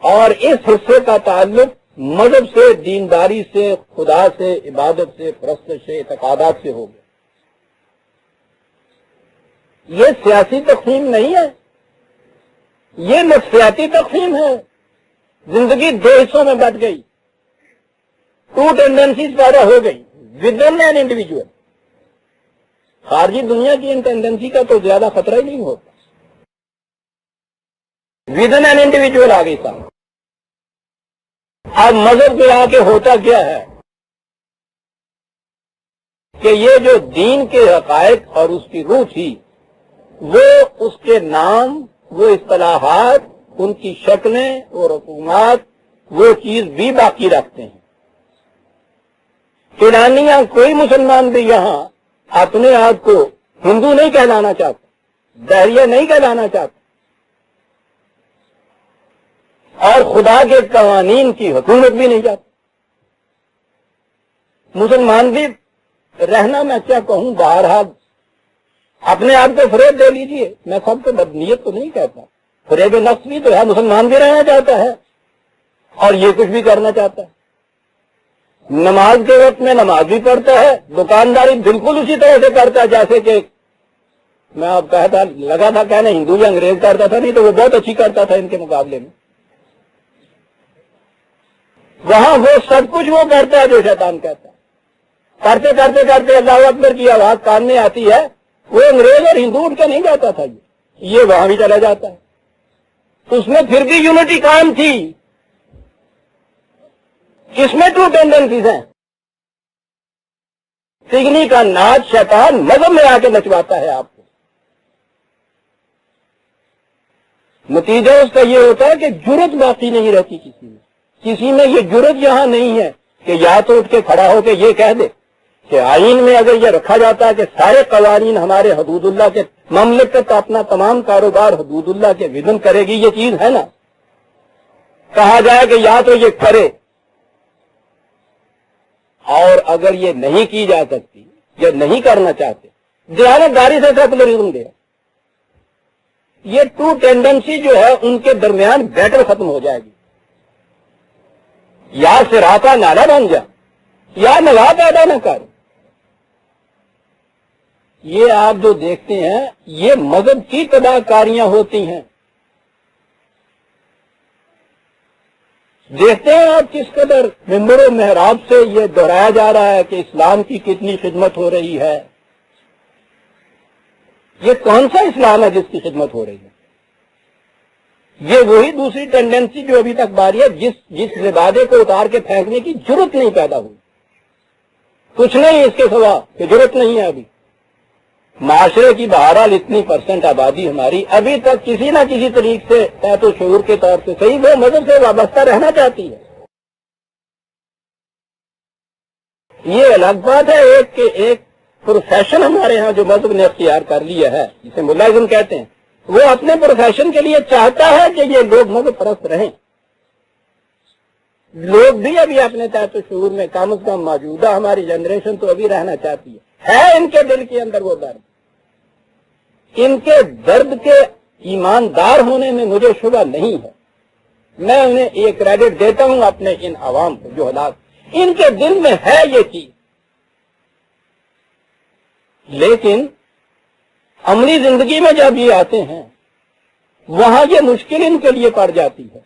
اور اس حصے کا تعلق مذہب سے، دینداری سے، خدا سے، عبادت سے، پرستش سے، اعتقادات سے ہو گیا. یہ سیاسی تقسیم نہیں ہے، یہ نفسیاتی تقسیم ہے. زندگی دو حصوں میں بٹ گئی، ٹو ٹینڈنسیز پیدا ہو گئی ود ان این انڈیویجول. خارجی دنیا کی ان ٹینڈنسی کا تو زیادہ خطرہ ہی نہیں ہوتا. ود ان این انڈیویجول آ گئی صاحب. اب مذہب میں آ کے ہوتا کیا ہے کہ یہ جو دین کے حقائق اور اس کی روح تھی، وہ اس کے نام، وہ اصطلاحات، ان کی شکلیں اور رسومات، وہ چیز بھی باقی رکھتے ہیں. ایرانیاں کوئی مسلمان بھی یہاں اپنے آپ کو ہندو نہیں کہلانا چاہتا، دہریہ نہیں کہلانا چاہتا، اور خدا کے قوانین کی حکومت بھی نہیں چاہتا. مسلمان بھی رہنا، میں کیا کہوں، بہرحال اپنے آپ کو فریب دے لیجئے. میں سب کو بدنیت تو نہیں کہتا، فریب نفس بھی تو ہے. مسلمان بھی رہنا چاہتا ہے اور یہ کچھ بھی کرنا چاہتا ہے. نماز کے وقت میں نماز بھی پڑھتا ہے، دکانداری بالکل اسی طرح سے کرتا ہے جیسے کہ میں آپ کہتا لگا تھا کہنے ہندو یا انگریز کرتا تھا، نہیں تو وہ بہت اچھی کرتا تھا ان کے مقابلے میں. وہاں وہ سب کچھ وہ کرتا ہے جو شیطان کہتا ہے. کرتے کرتے کرتے اللہ اکبر کی آواز کان میں آتی ہے، وہ انگریز اور ہندو اٹھ کے نہیں جاتا تھا، یہ وہاں بھی چلا جاتا ہے. اس میں پھر بھی یونٹی قائم تھی. اس میں ٹو ٹینڈنسیز ہیں. سگنی کا ناچ شیطان مذہب میں آ کے نچواتا ہے آپ کو. نتیجہ اس کا یہ ہوتا ہے کہ جرت باقی نہیں رہتی کسی میں یہ جرت یہاں نہیں ہے کہ یا تو اٹھ کے کھڑا ہو کے یہ کہہ دے کہ آئین میں اگر یہ رکھا جاتا ہے کہ سارے قوانین ہمارے حدود اللہ کے، مملکت اپنا تمام کاروبار حدود اللہ کے ودن کرے گی، یہ چیز ہے نا، کہا جائے کہ یا تو یہ کرے، اور اگر یہ نہیں کی جا سکتی یا نہیں کرنا چاہتے دیانتداری سے سیکولرزم دے. یہ ٹو ٹینڈنسی جو ہے ان کے درمیان بیٹل ختم ہو جائے گی. یا سراپا نالا بن جا یا نوا پیدا نہ کر. یہ آپ جو دیکھتے ہیں یہ مذہب کی تباہ کاریاں ہوتی ہیں. دیکھتے ہیں آپ کس قدر ممبر و محراب سے یہ دہرایا جا رہا ہے کہ اسلام کی کتنی خدمت ہو رہی ہے. یہ کون سا اسلام ہے جس کی خدمت ہو رہی ہے؟ یہ وہی دوسری ٹینڈنسی جو ابھی تک باری ہے، جس لبادے کو اتار کے پھینکنے کی ضرورت نہیں پیدا ہوئی. کچھ نہیں اس کے سوا کہ ضرورت نہیں ہے. ابھی معاشرے کی بہرحال اتنی % آبادی ہماری ابھی تک کسی نہ کسی طریقے سے تحت و شعور کے طور سے صحیح وہ مذہب سے وابستہ رہنا چاہتی ہے. یہ الگ بات ہے ایک کہ ایک پروفیشن ہمارے ہاں جو مذہب نے اختیار کر لیا ہے جسے ملازم کہتے ہیں، وہ اپنے پروفیشن کے لیے چاہتا ہے کہ یہ لوگ مذہب پرست رہیں. لوگ بھی ابھی اپنے تحت و شعور میں کم از کم موجودہ ہماری جنریشن تو ابھی رہنا چاہتی ہے ان کے دل کے اندر وہ درد. ان کے درد کے ایماندار ہونے میں مجھے شبہ نہیں ہے. میں انہیں ایک کریڈٹ دیتا ہوں اپنے ان عوام کو جو حالات ان کے دل میں ہے یہ چیز. لیکن عملی زندگی میں جب یہ آتے ہیں وہاں یہ مشکل ان کے لیے پڑ جاتی ہے.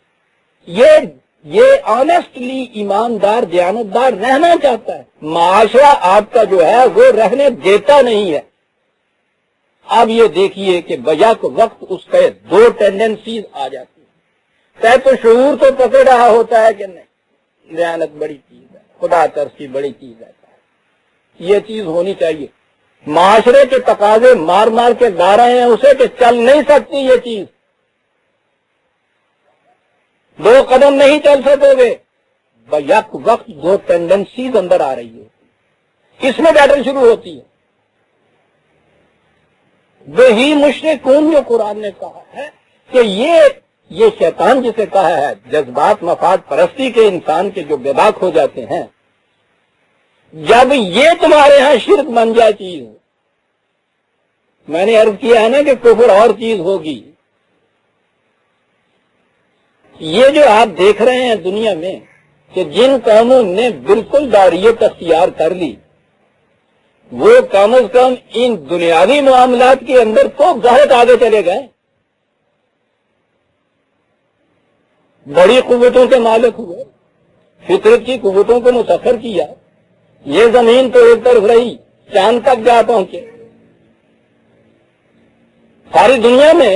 یہ آنےسٹلی ایماندار دیانتدار رہنا چاہتا ہے، معاشرہ آپ کا جو ہے وہ رہنے دیتا نہیں ہے. اب یہ دیکھیے کہ بیک وقت اس کے دو ٹینڈنسیز آ جاتی ہیں. تحت و شعور تو پکڑ رہا ہوتا ہے کہ نہیں دیانت بڑی چیز ہے، خدا ترسی بڑی چیز ہے، یہ چیز ہونی چاہیے. معاشرے کے تقاضے مار مار کے لا رہے ہیں اسے کہ چل نہیں سکتی یہ چیز، 2 قدم نہیں چل سکو گے. بیک وقت 2 ٹینڈنسیز اندر آ رہی ہے، اس میں بیٹل شروع ہوتی ہے. وہی مشرکون جو قرآن نے کہا ہے کہ یہ شیطان جسے کہا ہے جذبات مفاد پرستی کے انسان کے جو بے باک ہو جاتے ہیں، جب یہ تمہارے ہاں شرک بن جائے چیز، میں نے عرض کیا ہے نا کہ کفر اور چیز ہوگی. یہ جو آپ دیکھ رہے ہیں دنیا میں کہ جن قوموں نے بالکل داریت اختیار کر لی، وہ کم از کم ان دنیاوی معاملات کے اندر تو بہت آگے چلے گئے، بڑی قوتوں کے مالک ہوئے، فطرت کی قوتوں کو مسخر کیا. یہ زمین تو ایک طرف رہی، چاند تک جا پہنچے. ساری دنیا میں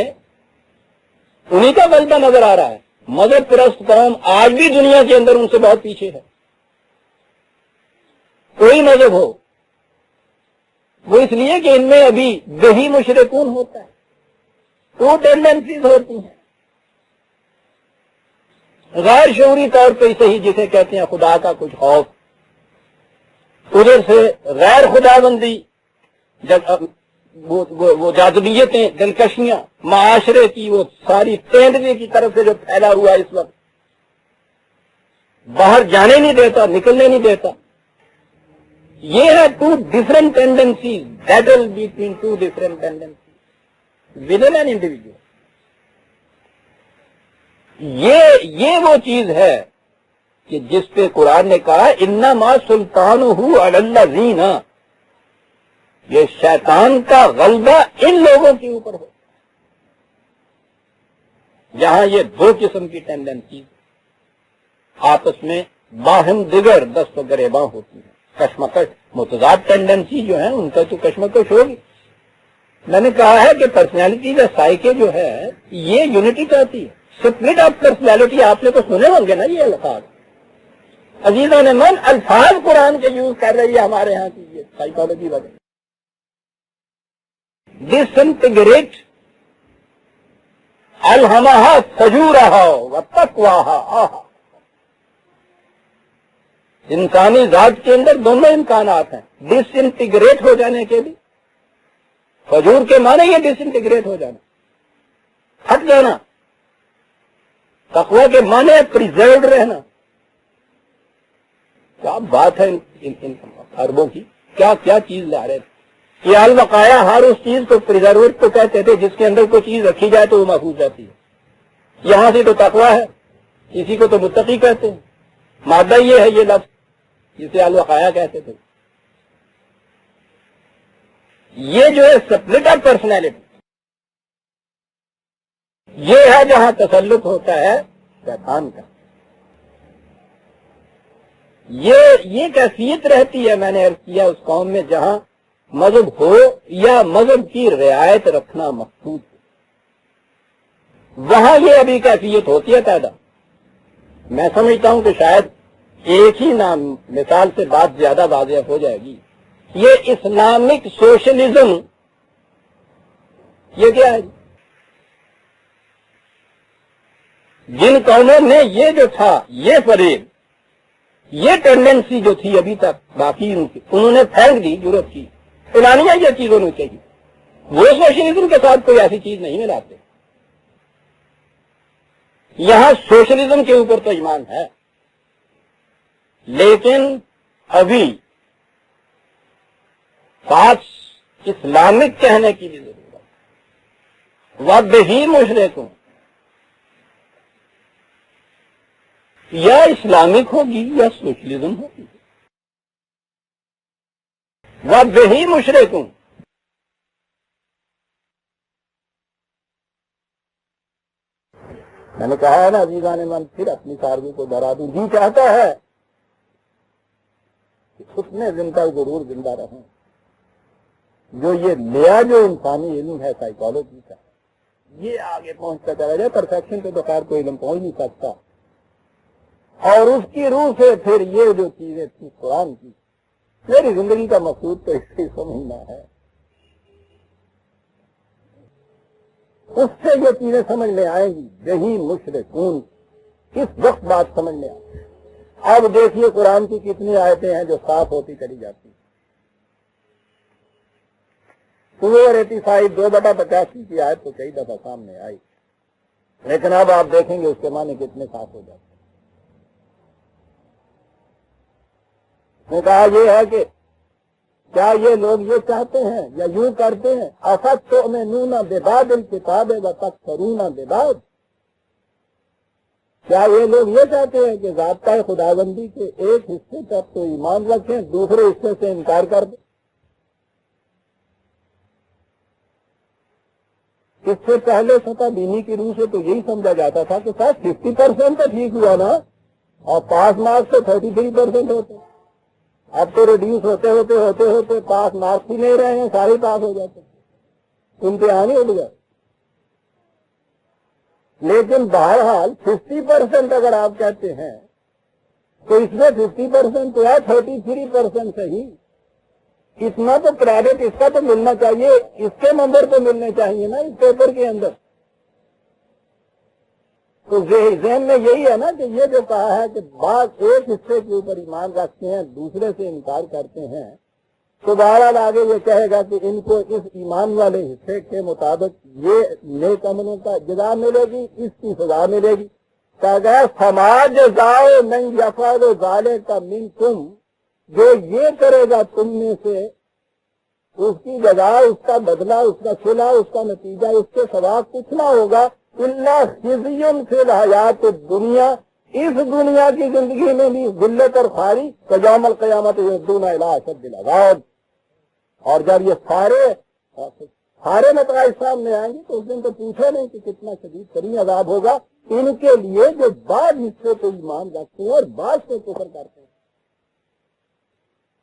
انہی کا غلبہ نظر آ رہا ہے. مذہب پرست قوم آج بھی دنیا کے اندر ان سے بہت پیچھے ہے. کوئی مذہب ہو وہ اس لیے کہ ان میں ابھی وہی مشرکون ہوتا ہے، 2 ٹینڈنسیز ہوتی ہیں. غیر شعوری طور پہ صحیح جسے کہتے ہیں خدا کا کچھ خوف، ادھر سے غیر خدا بندی، وہ جاذبیتیں، دلکشیاں، معاشرے کی وہ ساری تیندوے کی طرف سے جو پھیلا ہوا اس وقت، باہر جانے نہیں دیتا، نکلنے نہیں دیتا. یہ ہے 2 different tendencies, battle between 2 different tendencies with in an individual. یہ وہ چیز ہے کہ جس پہ قرآن نے کہا انما سلطانہ علی الذین، یہ شیطان کا غلبہ ان لوگوں کے اوپر ہو جہاں یہ دو قسم کی ٹینڈنسی آپس میں باہم دیگر دست و گریباں ہوتی ہیں، کشمکش، متضاد ٹینڈنسی جو ہے ان کا تو کشمکش ہوگی۔ میں نے کہا ہے کہ پرسنالٹی کا سائیکے جو ہے یہ یونٹی چاہتی ہے، سپلٹ آف پرسنالٹی آپ نے تو سنے ہوں گے نا یہ الفاظ۔ عزیزوں نے من الفاظ قرآن کے یوز کر رہی ہے ہمارے ہاں کی یہ سائیکالوجی وجہ ڈس انٹیگریٹ الہمہا فجورہا وتقواہا، انسانی ذات کے اندر دونوں امکانات ہیں ڈس انٹیگریٹ ہو جانے کے بھی۔ فجور کے معنی یہ ڈس انٹیگریٹ ہو جانا، ہٹ جانا، تقوی کے معنی پریزروڈ رہنا۔ کیا بات ہے ان عربوں کی، کیا کیا چیز لا رہے تھے۔ یہ الوقایا ہر اس چیز کو پریزرویٹ کو کہتے تھے جس کے اندر کوئی چیز رکھی جائے تو وہ محفوظ جاتی ہے۔ یہاں سے تو تقوی ہے، اسی کو تو متقی کہتے ہیں، مادہ یہ ہے یہ لفظ جسے الوقایا کہتے تھے۔ یہ جو ہے سپلٹ آف پرسنالٹی، یہ ہے جہاں تسلط ہوتا ہے شیطان کا۔ یہ کیفیت رہتی ہے، میں نے عرض کیا، اس قوم میں جہاں مذہب ہو یا مذہب کی رعایت رکھنا مقصود ہے، وہاں یہ ابھی کیفیت ہوتی ہے پیدا۔ میں سمجھتا ہوں کہ شاید ایک ہی نام مثال سے بات زیادہ واضح ہو جائے گی۔ یہ اسلامک سوشلزم، یہ کیا ہے؟ جن قوموں میں یہ جو تھا، یہ فریب، یہ ٹینڈنسی جو تھی ابھی تک باقی انہوں نے پھینک دی، ضرورت کی اعلانیہ یہ چیز ہونی چاہیے۔ وہ سوشلزم کے ساتھ کوئی ایسی چیز نہیں ملاتے۔ یہاں سوشلزم کے اوپر تو ایمان ہے، لیکن ابھی بات اسلامک کہنے کی بھی ضرورت ہے۔ وَبِهِ مُشْرِكُونَ، یا اسلامک ہوگی یا سوشلزم ہوگی۔ وَبِهِ مُشْرِكُونَ، میں نے کہا ہے نا عزیزان من، پھر اپنی کارگو کو ڈرا دوں، جی چاہتا ہے کہ اس میں زندہ ضرور زندہ رہوں۔ جو یہ نیا جو انسانی علم ہے سائیکالوجی کا، یہ آگے پہنچتا چلا جائے، پرفیکشن پہ تو خیر کوئی علم پہنچ نہیں سکتا، اور اس کی روح سے پھر یہ جو چیزیں تھی قرآن کی، میری زندگی کا مقصود تو اس سے سمجھنا ہے، اس سے یہ چیزیں سمجھ میں آئیں گی۔ یہی مشرکون کس وقت بات سمجھ میں آئے۔ اب دیکھیے قرآن کی کتنی آیتیں ہیں جو صاف ہوتی چلی جاتی ہیں۔ سورہ 85 2/85 کی آیت تو کئی دفعہ سامنے آئی، لیکن اب آپ دیکھیں گے اس کے معنی کتنے صاف ہو جاتے ہیں۔ نے کہا یہ ہے کہ کیا یہ لوگ یہ چاہتے ہیں یا یوں کرتے ہیں، افتؤمنون ببعض الکتاب وتکفرون ببعض، کیا یہ لوگ یہ چاہتے ہیں کہ ضابطہ خداوندی کے ایک حصے تک تو ایمان رکھیں، دوسرے حصے سے انکار کر دیں۔ اس سے پہلے سطح بینی کی روح سے تو یہی سمجھا جاتا تھا کہ صاحب 50% تو ٹھیک ہوا نا، اور پاس مارکس تو 33% ہوتے، اب تو ریڈیوس ہوتے ہوتے ہوتے ہوتے پاس مارکس ہی نہیں رہے ہیں، سارے پاس ہو جاتے، امتحان ہی اٹھ گئے۔ لیکن بہرحال 50% اگر آپ کہتے ہیں تو اس میں 50% تو ہے، 33% صحیح، اتنا تو کریڈٹ اس کا تو ملنا چاہیے، اس کے نمبر تو ملنے چاہیے نا اس پیپر کے اندر۔ تو ذہن میں یہی ہے نا کہ یہ جو کہا ہے کہ بعض ایک حصے کے اوپر ایمان رکھتے ہیں، دوسرے سے انکار کرتے ہیں، تو بہرحال آگے یہ کہے گا کہ ان کو اس ایمان والے حصے کے مطابق یہ نیک عملوں کا جزا ملے گی، اس کی سزا ملے گی۔ فما جزاء من یفعل ذلک منکم، جو یہ کرے گا تم میں سے، اس کی جزا، اس کا بدلہ، اس کا صلہ، اس کا نتیجہ، اس کے سوا کچھ نہ ہوگا، الا خزی فی الحیات الدنیا، اس دنیا کی زندگی میں بھی ذلت اور خواری قیام القیامت یردون الی اشد العذاب، اور جب یہ سارے نتائج سامنے آئیں گے تو اس دن تو پوچھے نہیں کہ کتنا شدید ترین عذاب ہوگا ان کے لیے جو بعض حصے پہ ایمان رکھتے ہیں اور بعض پہ کفر کرتے ہیں۔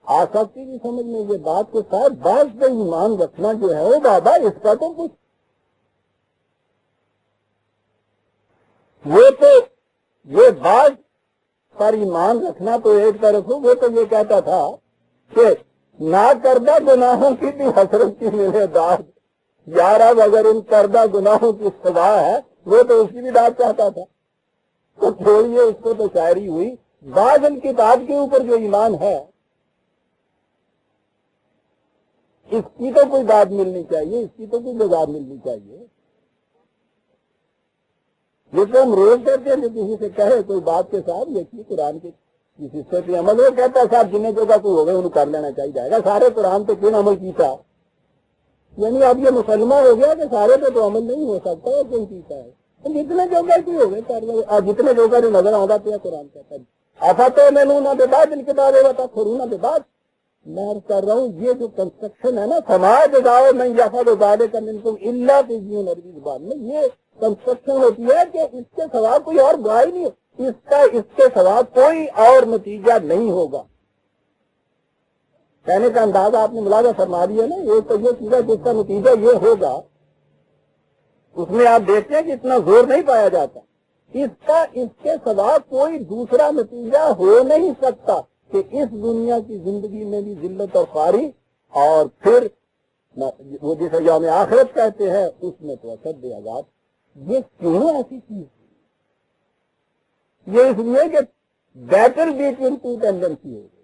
آ سکتی بھی سمجھ میں یہ بات کے ساتھ بعض پہ ایمان رکھنا جو ہے وہ بابا اس کا تو کچھ وہ تو یہ بات پر ایمان رکھنا تو ایک طرف ہو، وہ تو یہ کہتا تھا کہ نہ کردہ گناہوں کی بھی حسرت کی ملے داد، یار اب اگر ان کردہ گناہوں کی سزا ہے وہ تو اس کی بھی داد چاہتا تھا۔ تو چھوڑیے اس کو، تو شاعری ہوئی۔ بعض ان کتاب کے اوپر جو ایمان ہے اس کی تو کوئی داد ملنی چاہیے، اس کی تو کوئی جزا ملنی چاہیے۔ یہ تو ہم روز کہتے ہیں، جو کسی سے کہے کوئی بات کے ساتھ یہ قرآن کے کسی حصے پہ عمل وہ کہتا ہے صاحب جنہیں جگہ کوئی ہوگا انہوں کر لینا چاہیے جائے گا، سارے قرآن پہ کیوں عمل کیتا؟ یعنی اب یہ مسلمہ ہو گیا کہ سارے پہ تو عمل نہیں ہو سکتا اور کیوں کیتا ہے؟ جتنے جگہ کوئی ہو گئے جتنے جگہ جو نظر آتا پہ قرآن کہتا ہے آفا تو میں نہ بے بات ان کتاب ہوتا کھڑوں بے بات۔ میں کر رہا ہوں یہ جو کنسٹرکشن ہے نا سماج جاؤ میں یافا دے کر اللہ کی عربی زبان میں یہ کنسٹرکشن ہوتی ہے کہ اس کے سوا کوئی اور گواہی نہیں، اس کے سوا کوئی اور نتیجہ نہیں ہوگا۔ کہنے کا انداز آپ نے ملاحظہ فرما دیا نا، یہ تو یہ چیز ہے جس کا نتیجہ یہ ہوگا، اس میں آپ دیکھتے ہیں کہ اتنا زور نہیں پایا جاتا۔ اس کے سوا کوئی دوسرا نتیجہ ہو نہیں سکتا کہ اس دنیا کی زندگی میں بھی ذلت اور خواری، اور پھر وہ جسے یوم آخرت کہتے ہیں اس میں تو اشد عذاب۔ یہ کیوں ایسی چیز؟ یہ اس لیے کہ بیٹل بٹوین ٹو ٹینڈنسی ہو گئی،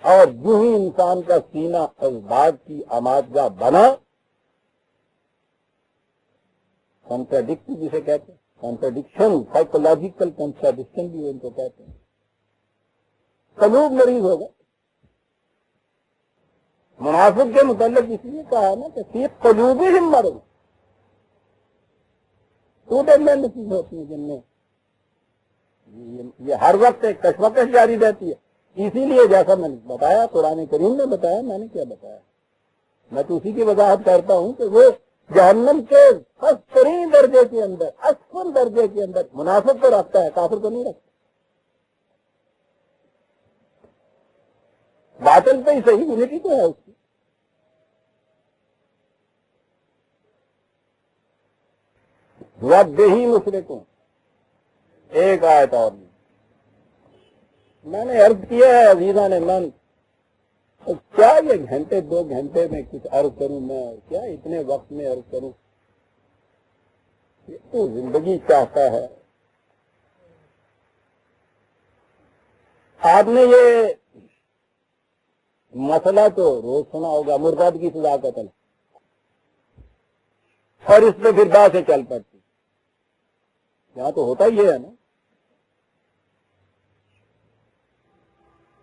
اور جو ہی انسان کا سینہ اسباب کی آمادگاہ بنا، کنٹراڈکٹ جسے کہتے ہیں، کنٹراڈکشن سائیکولوجیکل کنٹراڈکشن بھی ان کو کہتے ہیں، قلوب مریض ہوگا۔ منافق کے متعلق اس لیے کہا نا کہ فی قلوبہم مرض، ٹوٹل نتیجے ہوتی ہیں جن میں یہ ہر وقت ایک کشمکش جاری رہتی ہے۔ اسی لیے جیسا میں نے بتایا، قرآن کریم نے بتایا، میں نے کیا بتایا، میں تو اسی کی وضاحت کرتا ہوں کہ وہ جہنم کے ترین درجے کے اندر، اسفل درجے کے اندر منافق کو رکھتا ہے، کافر کو نہیں رکھتا۔ باطل پہ ہی صحیح یونٹی تو ہے اس کی۔ وَبِّهِ مُشْرِكُونَ، ایک آیت اور میں نے عرض کیا ہے عزیزان من، کیا یہ گھنٹے 2 گھنٹے میں کچھ عرض کروں، میں کیا اتنے وقت میں عرض کروں؟ یہ تو زندگی چاہتا ہے۔ آپ نے یہ مسئلہ تو روز سنا ہوگا، مرتد کی سزا قتل، اور اس پہ پھر باتیں چل پڑتی، یہاں تو ہوتا ہی ہے نا،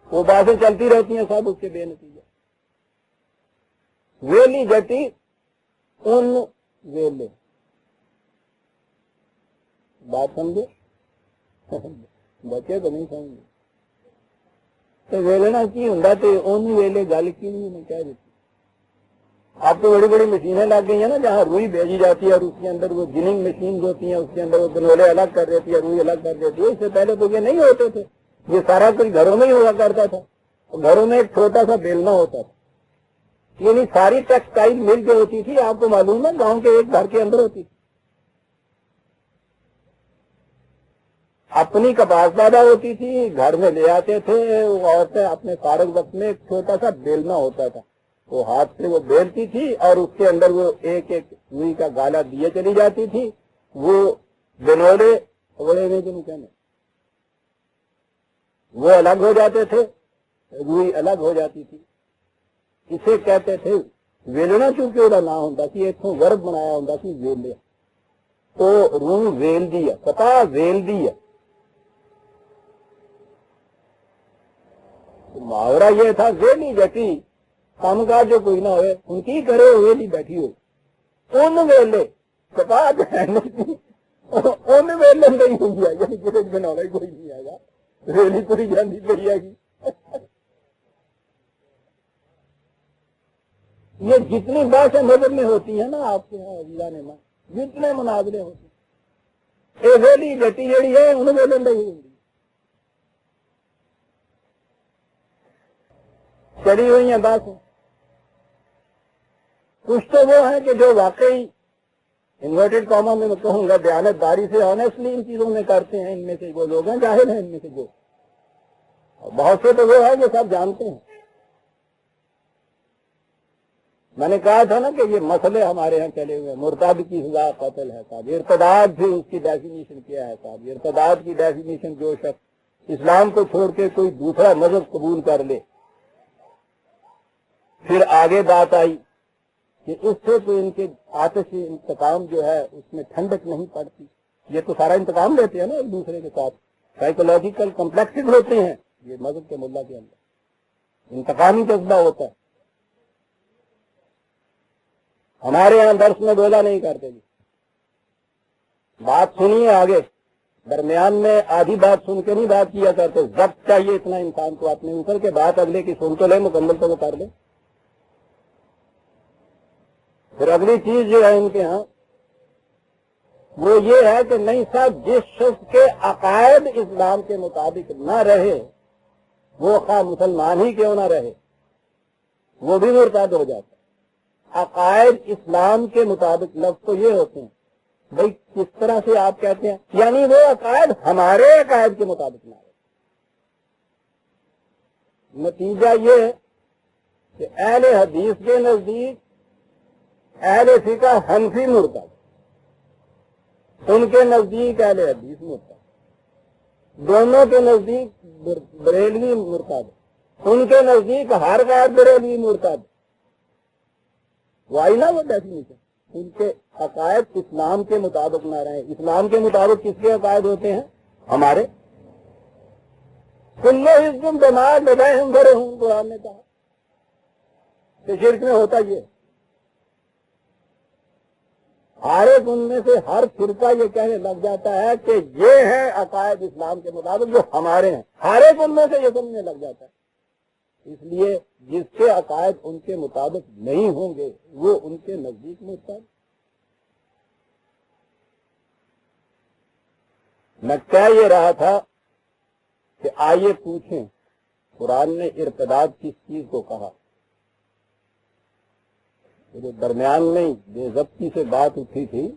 وہ باتیں چلتی رہتی ہیں سب اس کے بے نتیجہ۔ ویلی جٹی ان ویلے، بات سمجھے؟ بچے تو نہیں سمجھے تو ویلنا کی ہوں تو ان ویلے گل کی نہیں کہہ دیتی۔ اب تو بڑی بڑی مشینیں لگ گئی ہیں نا جہاں روئی بھیجی جاتی ہے اور اس کے اندر وہ جننگ مشین ہوتی ہیں، اس کے اندر وہ گنولے الگ کر دیتی ہے، روئی الگ کر دیتی ہے۔ اس سے پہلے تو یہ نہیں ہوتے تھے، یہ سارا کچھ گھروں میں ہی ہوا کرتا تھا۔ گھروں میں ایک چھوٹا سا بیلنا ہوتا تھا، یعنی ساری ٹیکسٹائل مل جو ہوتی تھی، آپ کو معلوم ہے گاؤں کے ایک گھر کے اندر ہوتی تھی۔ اپنی کپاس پیدا ہوتی تھی، گھر میں لے آتے تھے عورتیں اپنے فارغ وقت میں، ایک چھوٹا سا بیلنا ہوتا تھا، وہ ہاتھ سے وہ بیلتی تھی اور اس کے اندر وہ ایک ایک روئی کا گالا دیے چلی جاتی تھی، وہ گنولے بڑے ہوئے جو کہنے وہ الگ ہو جاتے تھے، روئی الگ ہو جاتی تھی۔ اسے کہتے تھے ویلنا، چونکہ وہ نہ ہوتا کہ ایک ورب بنایا ہوتا کہ ویلے، تو روح ویل دی ہے، پتا ویل دی ہے۔ محاورہ یہ تھا ویلی جٹی، کام کاج جو کوئی نہ ہوئے ان کی کرے ویلی بیٹھی ہو، ان ویلے کپا انہیں ویلن نہیں ہو گیا یعنی گرج بنا کوئی نہیں آئے گا ریلی تری جاندی پڑی آئے گی. یہ جتنی باتیں نظر میں ہوتی ہیں نا آپ کے یہاں عزیزان ماں جتنے مناظرے ہوتے ہیں یہ ریلی گٹی جڑی ہے انہیں ویلن نہیں ہوگی چڑی ہوئی ہیں باتیں. کچھ تو وہ ہیں کہ جو واقعی انورٹڈ کاما میں کہوں گا دیانت داری سے آنیسٹلی ان چیزوں میں کرتے ہیں. ان میں سے وہ لوگ ہیں جاہل ہیں ان میں سے جو بہت سے تو وہ ہیں جو سب جانتے ہیں. میں نے کہا تھا نا کہ یہ مسئلے ہمارے یہاں چلے ہوئے مرتد کی سزا قتل ہے صاحب. ارتداد بھی اس کی ڈیفینیشن کیا ہے صاحب. ارتداد کی ڈیفینیشن جو شخص اسلام کو چھوڑ کے کوئی دوسرا مذہب قبول کر لے. پھر آگے بات آئی کہ اس سے تو ان کے آتشی انتقام جو ہے اس میں ٹھنڈک نہیں پڑتی. یہ تو سارا انتقام لیتے ہیں نا ایک دوسرے کے ساتھ. سائیکولوجیکل کمپلیکسز ہوتے ہیں یہ مذہب کے ملا کے اندر انتقامی جذبہ ہوتا ہے. ہمارے یہاں درس میں بولا نہیں کرتے جی. بات سنیے آگے درمیان میں آدھی بات سن کے نہیں بات کیا کرتے. ضبط چاہیے اتنا انسان کو اپنے اوپر کے بات اگلے کی سن تو لے مکمل تو وہ کر لے. پھر اگلی چیز جو ہے ان کے ہاں وہ یہ ہے کہ نہیں صاحب جس شخص کے عقائد اسلام کے مطابق نہ رہے وہ خواہ مسلمان ہی کیوں نہ رہے وہ بھی مرتد ہو جاتا ہے. عقائد اسلام کے مطابق لفظ تو یہ ہوتے ہیں بھائی کس طرح سے آپ کہتے ہیں یعنی وہ عقائد ہمارے عقائد کے مطابق نہ رہے. نتیجہ یہ ہے کہ اہل حدیث کے نزدیک اہل فقہ حنفی مرتد ان کے نزدیک اہل حدیث مرتد. دونوں کے نزدیک بریلوی مرتد ان کے نزدیک ہر غیر بریلوی مرتد. وائی نا وہ ڈیفینیشن ان کے عقائد اسلام کے مطابق نہ رہے. اسلام کے مطابق کس کے عقائد ہوتے ہیں ہمارے. کلو حزب بما لدیہم فرحون قرآن نے کہا کہ شرک میں ہوتا یہ ہر ایک ان میں سے ہر فرقہ یہ کہنے لگ جاتا ہے کہ یہ ہے عقائد اسلام کے مطابق جو ہمارے ہیں. ہر ایک ان میں سے یہ سمجھنے لگ جاتا ہے. اس لیے جس کے عقائد ان کے مطابق نہیں ہوں گے وہ ان کے نزدیک مرتد. میں کہہ یہ رہا تھا کہ آئیے پوچھیں قرآن نے ارتداد کس چیز کو کہا. جو درمیان میں بے ضبطی سے بات اٹھی تھی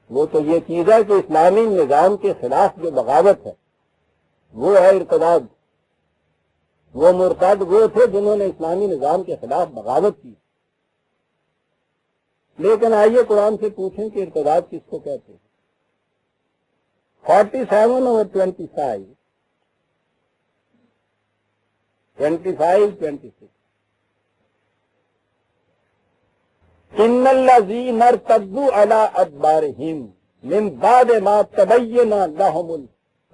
وہ تو یہ چیز ہے کہ اسلامی نظام کے خلاف جو بغاوت ہے وہ ہے ارتداد. وہ مرتد وہ تھے جنہوں نے اسلامی نظام کے خلاف بغاوت کی. لیکن آئیے قرآن سے پوچھیں کہ ارتداد کس کو کہتے ہیں. 47 اور 25 26 ان الذین ارتدوا علی ادبارہم من بعد ما تبین لهم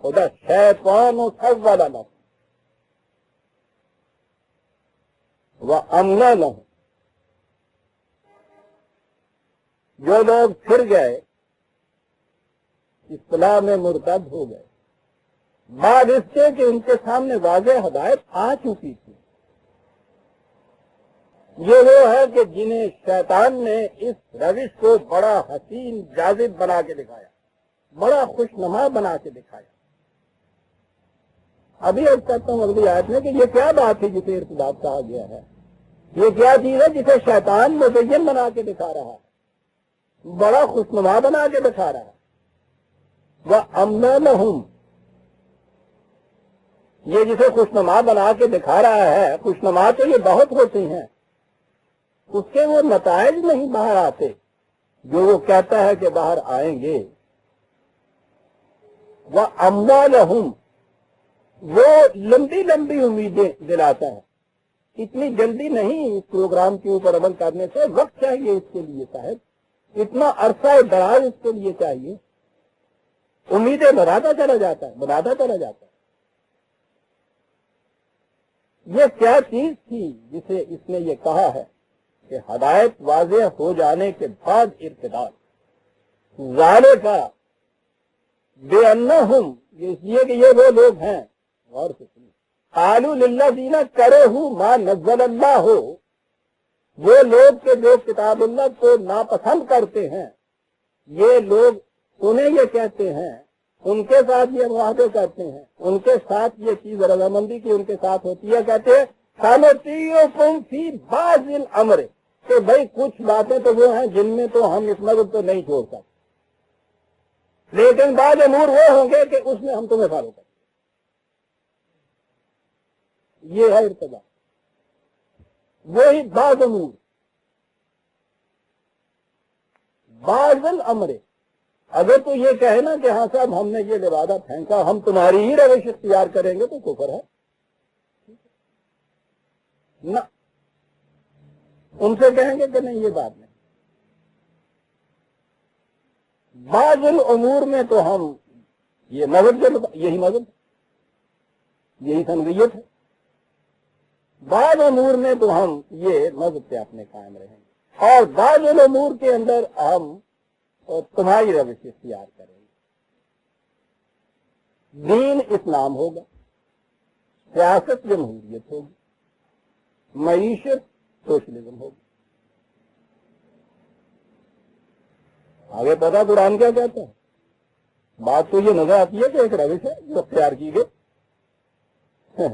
الہدی الشیطان سول لهم واملی لهم. جو لوگ پھر گئے اصطلاح میں مرتد ہو گئے بعد اس کے کہ ان کے سامنے واضح ہدایت آ چکی تھی. یہ وہ ہے کہ جنہیں شیطان نے اس روش کو بڑا حسین جاذب بنا کے دکھایا بڑا خوشنما بنا کے دکھایا. ابھی اب کرتا ہوں اگلی آیت میں کہ یہ کیا بات ہے جسے ارتداد کہا گیا ہے. یہ کیا چیز ہے جسے شیطان مزین بنا کے دکھا رہا ہے بڑا خوشنما بنا کے دکھا رہا ہے. وَأَمْنَا لَهُمْ یہ جسے خوشنما بنا کے دکھا رہا ہے. خوشنما تو یہ بہت ہوتے ہیں اس کے وہ نتائج نہیں باہر آتے جو وہ کہتا ہے کہ باہر آئیں گے. وَأَمْنَا لَهُمْ وہ لمبی لمبی امیدیں دلاتا ہے. اتنی جلدی نہیں اس پروگرام کے اوپر عمل کرنے سے وقت چاہیے اس کے لیے صاحب. اتنا عرصہ دراز اس کے لیے چاہیے. امیدیں بناتا چلا جاتا ہے. یہ کیا چیز تھی جسے اس نے یہ کہا ہے کہ ہدایت واضح ہو جانے کے بعد ارتداد. ذالکا بے انہم، یہ اس لیے کہ یہ وہ لوگ ہیں، غور سے سنیں، قالوا للذین کرہوا ما نزل اللہ، وہ لوگ کہ جو کتاب اللہ کو ناپسند کرتے ہیں، یہ لوگ انہیں یہ کہتے ہیں، ان کے ساتھ یہ معاہدے کرتے ہیں، ان کے ساتھ یہ چیز رضامندی کی ان کے ساتھ ہوتی ہے، کہتے ہیں سنطیعکم فی بعض الامر، کہ بھائی کچھ باتیں تو وہ ہیں جن میں تو ہم اس مذہب کو نہیں چھوڑ سکتے، لیکن بعض امور وہ ہوں گے کہ اس میں ہم تمہیں فالو کریں۔ یہ ہے ارتباط، وہی بعض امور، بعض الامر۔ اگر تو یہ کہے نا کہ ہاں صاحب ہم نے یہ لبادہ پھینکا، ہم تمہاری ہی روش اختیار کریں گے، تو کفر ہے نہ، ان سے کہیں گے کہ نہیں یہ بات نہیں، بعض الامور میں تو ہم یہ مذہب کے یہی مذہب یہی تنویت ہے، بعض امور میں تو ہم یہ مذہب پہ اپنے قائم رہیں گے، اور بعض الامور کے اندر ہم تمہاری روش اختیار کریں گے۔ دین اسلام ہوگا، سیاست جمہوریت ہوگی، معیشت سوشلزم ہوگی۔ آگے پتا قرآن کیا کہتا ہے؟ بات تو یہ نظر آتی ہے کہ ایک روش ہے جو اختیار کی گئی۔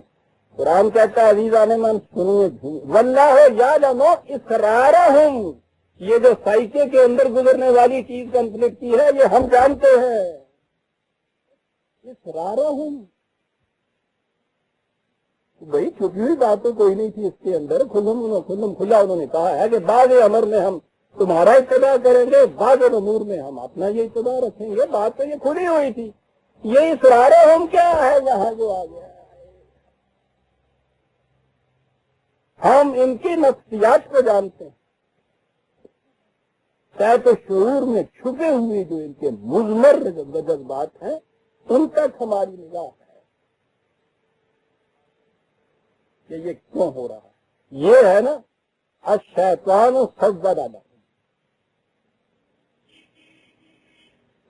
قرآن کہتا ہے عزیزان من سنیے، واللہ یعلم اسرارہم، یہ جو سائیکے کے اندر گزرنے والی چیز کنفلکٹ کی ہے یہ ہم جانتے ہیں۔ اسرارہم، بھائی چھپی ہوئی بات تو کوئی نہیں تھی اس کے اندر، کھلا انہوں نے کہا ہے کہ بعض امر میں ہم تمہارا اتباع کریں گے، بعض امور میں ہم اپنا یہ اتباع رکھیں گے، بات تو یہ کھلی ہوئی تھی۔ یہ اسرارہم کیا ہے یہاں جو آ گیا؟ ہم ان کی نفسیات کو جانتے ہیں، چاہے تو شعور میں چھپے ہوئے جو ان کے مضمر جذبات ہیں ان تک ہماری نگاہ ہے کہ یہ کیوں ہو رہا ہے۔ یہ ہے نا الشیطان سجد لہم،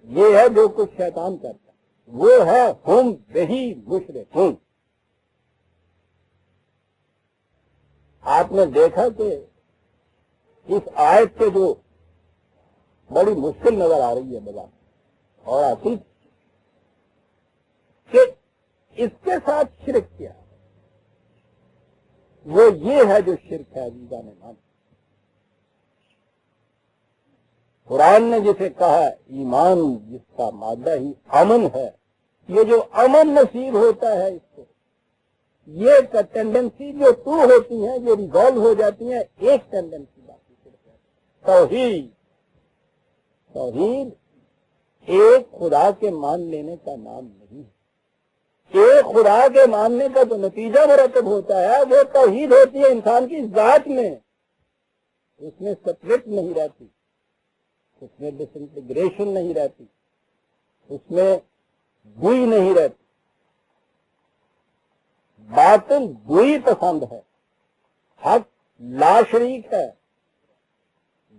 یہ ہے جو کچھ شیطان کرتا ہے، وہ ہے ہم بہی مشرکون۔ آپ نے دیکھا کہ اس آیت سے جو بڑی مشکل نظر آ رہی ہے بلا اور آتی کہ اس کے ساتھ شرک کیا ہے، وہ یہ ہے جو شرک ہے عزیزان من۔ قرآن نے جسے کہا ایمان، جس کا مادہ ہی امن ہے، یہ جو امن نصیب ہوتا ہے اس کو، یہ ٹینڈنسی جو تو ہوتی ہیں یہ ریزالو ہو جاتی ہیں ایک ٹینڈنسی باقی صرف ہے، توحید۔ توحید ایک خدا کے مان لینے کا نام نہیں ہے، ایک خدا کے ماننے کا جو نتیجہ مرتب ہوتا ہے وہ توحید ہوتی ہے انسان کی ذات میں، اس میں سپریٹ نہیں رہتی، اس میں ڈس انٹیگریشن نہیں رہتی، اس میں بوئی نہیں رہتی۔ باطل بوئی پسند ہے، حق لا شریک ہے۔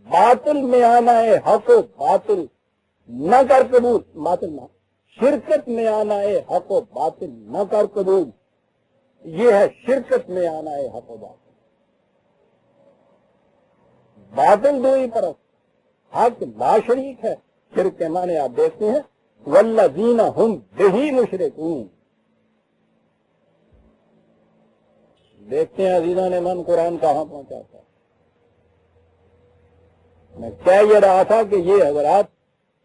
باطل میں آنا ہے حق و باطل نہ کر قبول، باطل نہ شرکت میں آنا ہے حق و باطل نہ کر قبول، یہ ہے شرکت میں آنا ہے حق و باطل۔ باطل دوئی پرست، حق لا شریک ہے۔ شرک کے معنی آپ دیکھتے ہیں والذین ہم بہی مشرکون۔ دیکھتے ہیں عزیزان من قرآن کہاں پہنچاتا ہے۔ میں کہہ یہ رہا تھا کہ یہ حضرات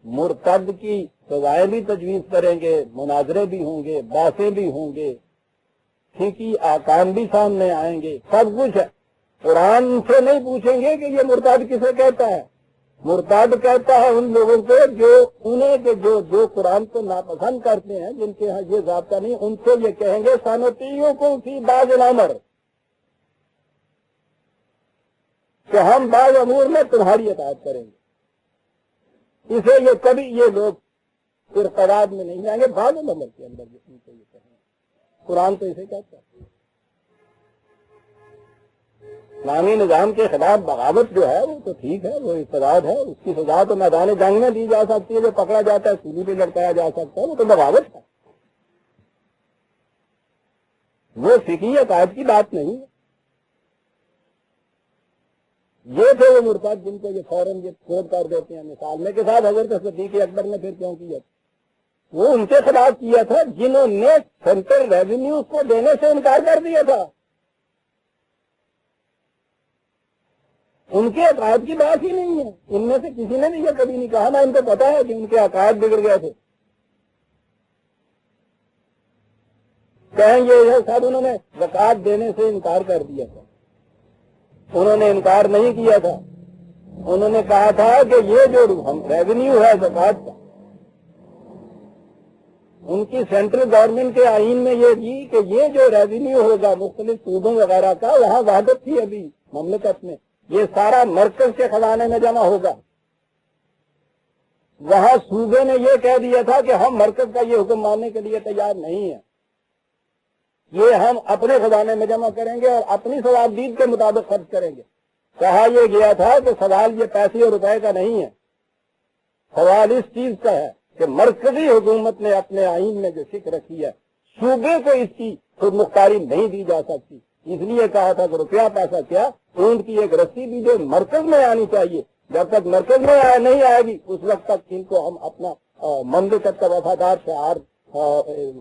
مرتد کی سزائیں بھی تجویز کریں گے، مناظرے بھی ہوں گے، باتیں بھی ہوں گے، ٹھیکی آکام بھی سامنے آئیں گے، سب کچھ ہے۔ قرآن سے نہیں پوچھیں گے کہ یہ مرتد کسے کہتا ہے۔ مرتد کہتا ہے ان لوگوں کو جو انہیں کہ جو قرآن کو ناپسند کرتے ہیں، جن کے ہاں یہ ضابطہ نہیں، ان سے یہ کہیں گے سنطیعکم فی بعض الامر، کہ ہم بعض امور میں تمہاری اطاعت کریں گے۔ اسے یہ کبھی یہ لوگ ارتداد میں نہیں جائیں گے، بعض الامر کے اندر جس کو یہ کہیں، قرآن تو اسے کہتا ہے۔ اسلامی نظام کے خلاف بغاوت جو ہے وہ تو ٹھیک ہے، وہ ارتداد ہے، اس کی سزا تو میدان جنگ میں دی جا سکتی ہے، جو پکڑا جاتا ہے سولی پہ لٹکایا جا سکتا ہے، وہ تو بغاوت ہے، وہ فقہی عقائد کی بات نہیں ہے۔ یہ تھے وہ مرتد جن کو یہ فوراً یہ چھوڑ کر دیتے ہیں، مثال میں کے ساتھ حضرت صدیق اکبر نے پھر کیوں کیا؟ وہ ان کے خلاف کیا تھا جنہوں نے سینٹرل ریونیو کو دینے سے انکار کر دیا تھا۔ ان کے عقائد کی بات ہی نہیں ہے، ان میں سے کسی نے بھی یہ کبھی نہیں کہا، نہ ان کو پتا ہے کہ ان کے عقائد بگڑ گئے تھے۔ کہیں یہ سب انہوں نے زکوٰۃ دینے سے انکار کر دیا تھا، انہوں نے انکار نہیں کیا تھا، انہوں نے کہا تھا کہ یہ جو ریونیو ہے زکوٰۃ کا، ان کی سینٹرل گورنمنٹ کے آئین میں یہ تھی کہ یہ جو ریونیو ہوگا مختلف صوبوں وغیرہ کا، وہاں وحدت تھی ابھی مملکت میں، یہ سارا مرکز کے خزانے میں جمع ہوگا۔ وہاں صوبے نے یہ کہہ دیا تھا کہ ہم مرکز کا یہ حکم ماننے کے لیے تیار نہیں ہیں، یہ ہم اپنے خزانے میں جمع کریں گے اور اپنی ثوابدید کے مطابق خرچ کریں گے۔ کہا یہ گیا تھا کہ سوال یہ پیسے اور روپے کا نہیں ہے، سوال اس چیز کا ہے کہ مرکزی حکومت نے اپنے آئین میں جو فکر رکھی ہے، صوبے کو اس کی خود مختاری نہیں دی جا سکتی، اس لیے کہا تھا کہ روپیہ پیسہ کیا، اونٹ کی ایک رسی بھی جو مرکز میں آنی چاہیے، جب تک مرکز میں نہیں آئے گی اس وقت تک ان کو ہم اپنا مملکت کا وفادار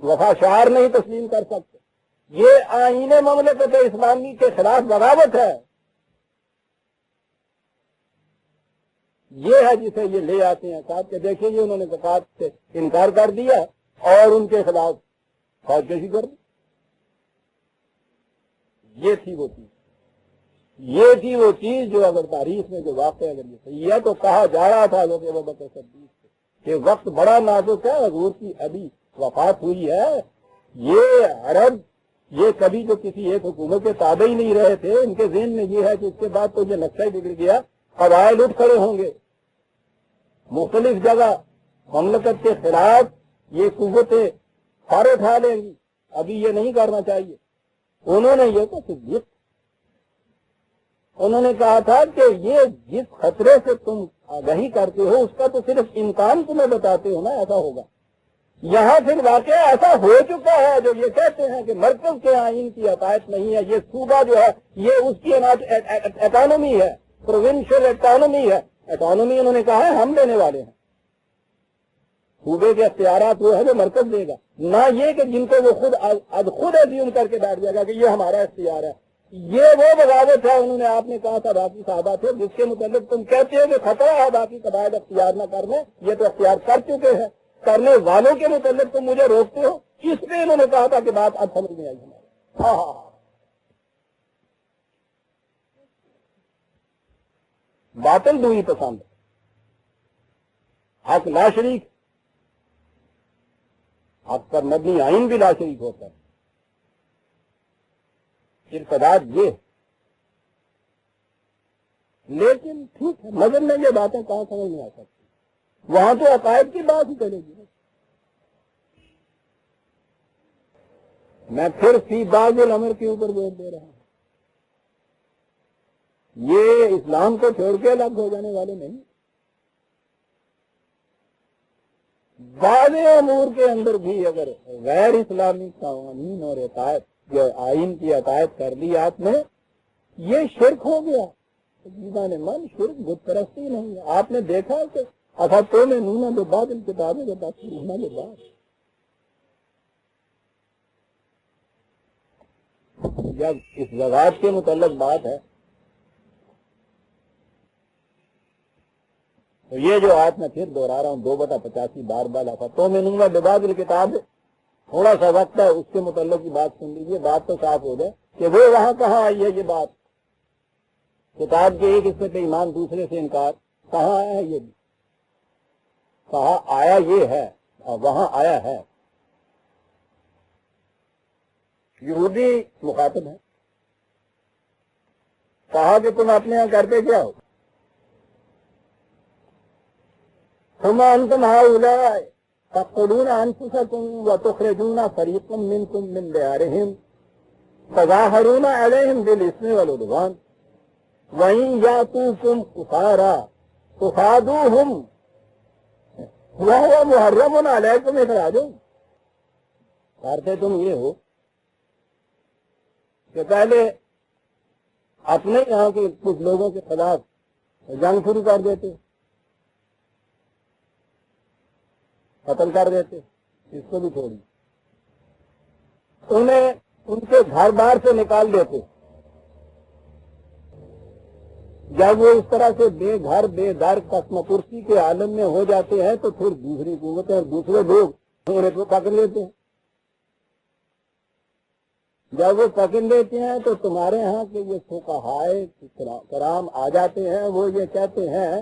وفا شعار نہیں تسلیم کر سکتے۔ یہ آئین مملکت اسلامی کے خلاف بغاوت ہے، یہ ہے جسے یہ لے آتے ہیں صاحب کہ دیکھیں یہ انہوں نے زکوٰۃ سے انکار کر دیا اور ان کے خلاف فوج کشی کر دی۔ یہ تھی وہ چیز جو اگر تاریخ میں جو واقع اگر یہ صحیح ہے تو کہا جا رہا تھا لوگ ابوبکر صدیق سے کہ وقت بڑا نازک ہے، حضور کی ابھی وفات ہوئی ہے، یہ عرب یہ کبھی جو کسی ایک حکومت کے تابع ہی نہیں رہے تھے، ان کے ذہن میں یہ ہے کہ اس کے بعد تو یہ نقشہ ہی بگڑ گیا، قبائل اٹھ کھڑے ہوں گے مختلف جگہ مملکت کے خلاف، یہ قوتیں سارے اٹھا لیں گی، ابھی یہ نہیں کرنا چاہیے۔ انہوں نے یہ تو صدیق انہوں نے کہا تھا کہ یہ جس خطرے سے تم آگاہی کرتے ہو اس کا تو صرف امکان تمہیں بتاتے ہو نا ایسا ہوگا، یہاں پھر واقعہ ایسا ہو چکا ہے جو یہ کہتے ہیں کہ مرکز کے آئین کی عطایت نہیں ہے، یہ صوبہ جو ہے یہ اس کی اٹانومی ہے، پروونشل اٹانومی ہے، اٹانومی انہوں نے کہا ہے ہم دینے والے ہیں، صوبے کے اختیارات وہ ہے جو مرکز دے گا، نہ یہ کہ جن کو وہ خود ازیوم کر کے بیٹھ جائے گا کہ یہ ہمارا اختیار ہے۔ یہ وہ بغاوت ہے، انہوں نے آپ نے کہا تھا باقی صحابہ تھے جس کے متعلق تم کہتے ہو کہ خطرہ ہے باقی قبائل اختیار نہ کرنے، یہ تو اختیار کر چکے ہیں، کرنے والوں کے متعلق تم مجھے روکتے ہو، اس پہ انہوں نے کہا تھا کہ بات اب سمجھ میں آئی ہمارے۔ ہاں باطل دوئی پسند، حق لا شریک، حق پر مبنی آئین بھی لا شریک ہوتا ہے، ارتداد یہ، لیکن ٹھیک ہے نظر میں یہ باتیں کہاں سمجھ میں آ سکتی، وہاں تو عقائد کی بات ہی چلے گی۔ میں پھر فی بعض الامر کے اوپر زور دے رہا ہوں، یہ اسلام کو چھوڑ کے الگ ہو جانے والے نہیں، بعض امور کے اندر بھی اگر غیر اسلامی قوانین اور عقائد جو آئین کی عطایت کر دی آپ نے، یہ شرک ہو گیا، جیسا من شرک بت پرستی نہیں ہے۔ آپ نے دیکھا کہ افتوں میں نونا جو بعد ان کتابیں جو بات ہونا جو بات، جب اس زکوٰۃ کے متعلق بات ہے تو یہ جو آیت میں پھر دوہرا رہا ہوں 2/85 بار بار افتوں میں نونا جو بعد الکتاب، تھوڑا سا وقت ہے اس کے متعلق کی بات سن لیجیے، بات تو صاف ہو جائے کہ وہ وہاں کہاں آئی ہے یہ بات، کتاب کے ایک حصے پہ ایمان دوسرے سے انکار، کہاں آیا ہے یہ بھی، کہاں آیا یہ ہے اور وہاں آیا ہے۔ یہودی مخاطب ہے، کہا کہ تم اپنے یہاں کرتے کیا ہو، ثم انتم هؤلاء تقتلون انفسکم وتخرجون فریقا منکم من دیارہم تظاہرون علیہم بالاسم والعدوان وَإِن يَأْتُوكُمْ أُسَارَىٰ تُفَادُوهُمْ وَهُوَ مُحَرَّمٌ عَلَيْكُمْ إِخْرَاجُهُمْ۔ کرتے تم یہ ہو کہ پہلے اپنے یہاں کے کچھ لوگوں کے خلاف جنگ شروع کر دیتے، قتل کر دیتے، اس کو بھی چھوڑی، انہیں ان کے گھر بار سے نکال دیتے۔ جب وہ اس طرح سے بے گھر بے در قسم پرسی کے عالم میں ہو جاتے ہیں تو پھر دوسری قوتیں اور دوسرے لوگ انہیں کو پکڑ لیتے ہیں۔ جب وہ پکڑ لیتے ہیں تو تمہارے ہاں کے یہ فقہائے کرام آ جاتے ہیں، وہ یہ کہتے ہیں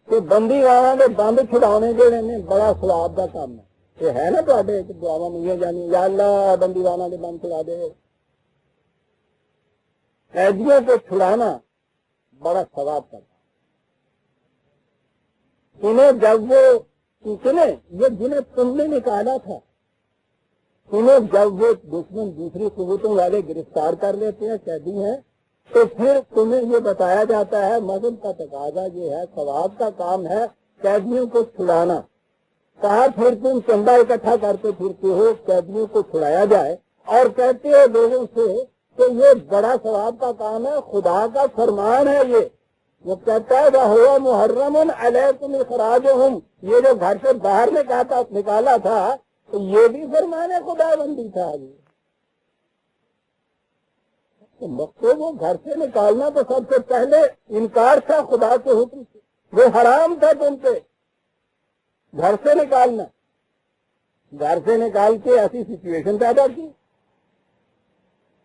کہ بندی والا نے بند چھڑانے کے لیے بڑا ثواب کا کام ہے۔ یہ ہے نا تے دعا میں جانی یا اللہ بندی والا نے بند چھڑا دے، قیدیوں کو چھڑانا بڑا ثواب کا کام۔ انہیں جب وہ یہ جنہیں تم نے نکالا تھا، انہیں جب وہ دشمن دوسری قوتوں والے گرفتار کر لیتے ہیں، قیدی ہیں، تو پھر تمہیں یہ بتایا جاتا ہے مذہب کا تقاضا یہ ہے، ثواب کا کام ہے قیدیوں کو چھڑانا۔ کہا پھر تم چندہ اکٹھا کرتے پھرتے ہو قیدیوں کو چھڑایا جائے، اور کہتے ہو لوگوں سے کہ یہ بڑا ثواب کا کام ہے، خدا کا فرمان ہے۔ یہ وہ کہتا ہے وَهُوَ مُحَرَّمٌ عَلَيْكُمْ إِخْرَاجُهُمْ، یہ جو گھر سے باہر نکالا تھا تو یہ بھی فرمان خدا بندی تھا۔ تو مقصود وہ گھر سے نکالنا تو سب سے پہلے انکار تھا خدا کے حکم سے، وہ حرام تھا تم پہ گھر سے نکالنا۔ گھر سے نکال کے ایسی سچویشن پیدا کی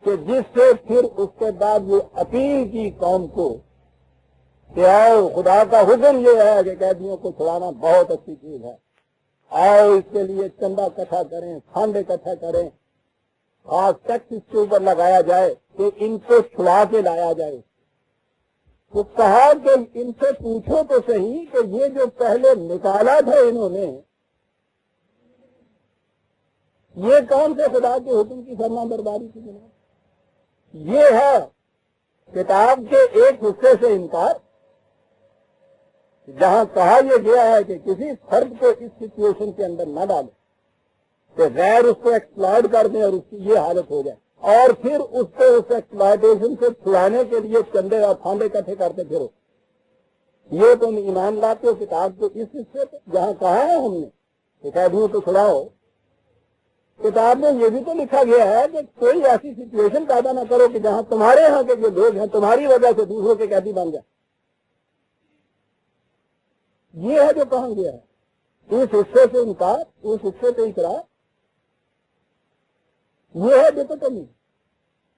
کہ جس سے پھر اس کے بعد یہ اپیل کی قوم کو کہ آؤ خدا کا حکم یہ ہے کہ قیدیوں کو چھڑانا بہت اچھی چیز ہے، آؤ اس کے لیے چندہ اکٹھا کریں، فنڈ اکٹھا کریں، خاص ٹیکس اس کے اوپر لگایا جائے کہ ان کو چھڑا کے لایا جائے۔ تو کہا کہ ان سے پوچھو تو صحیح کہ یہ جو پہلے نکالا تھا انہوں نے، یہ کون سے خدا کے حکم کی فرما برداری کی بنا؟ یہ ہے کتاب کے ایک حصے سے انکار، جہاں کہا یہ گیا ہے کہ کسی فرد کو اس سچویشن کے اندر نہ ڈالے کہ غیر اس کو ایکسپلائٹ کر دیں اور اس کی یہ حالت ہو جائے، اور پھر اس کو اس ایکسپلائٹیشن سے چھڑانے کے لیے چندے اور پھانڈے اکٹھے کرتے پھرو۔ یہ تم ایمان لاتے ہو کتاب کو اس حصے پہ جہاں کہا ہے ہم نے کہ قیدیوں کو چھڑاؤ، کتاب میں یہ بھی تو لکھا گیا ہے کہ کوئی ایسی سچویشن پیدا نہ کرو کہ جہاں تمہارے ہاں کے جو لوگ ہیں تمہاری وجہ سے دوسروں کے قیدی بن جائے۔ یہ ہے جو کہا گیا ہے، اس حصے سے انکار، اس حصے سے اقرار، یہ ہے ڈیکوٹمی،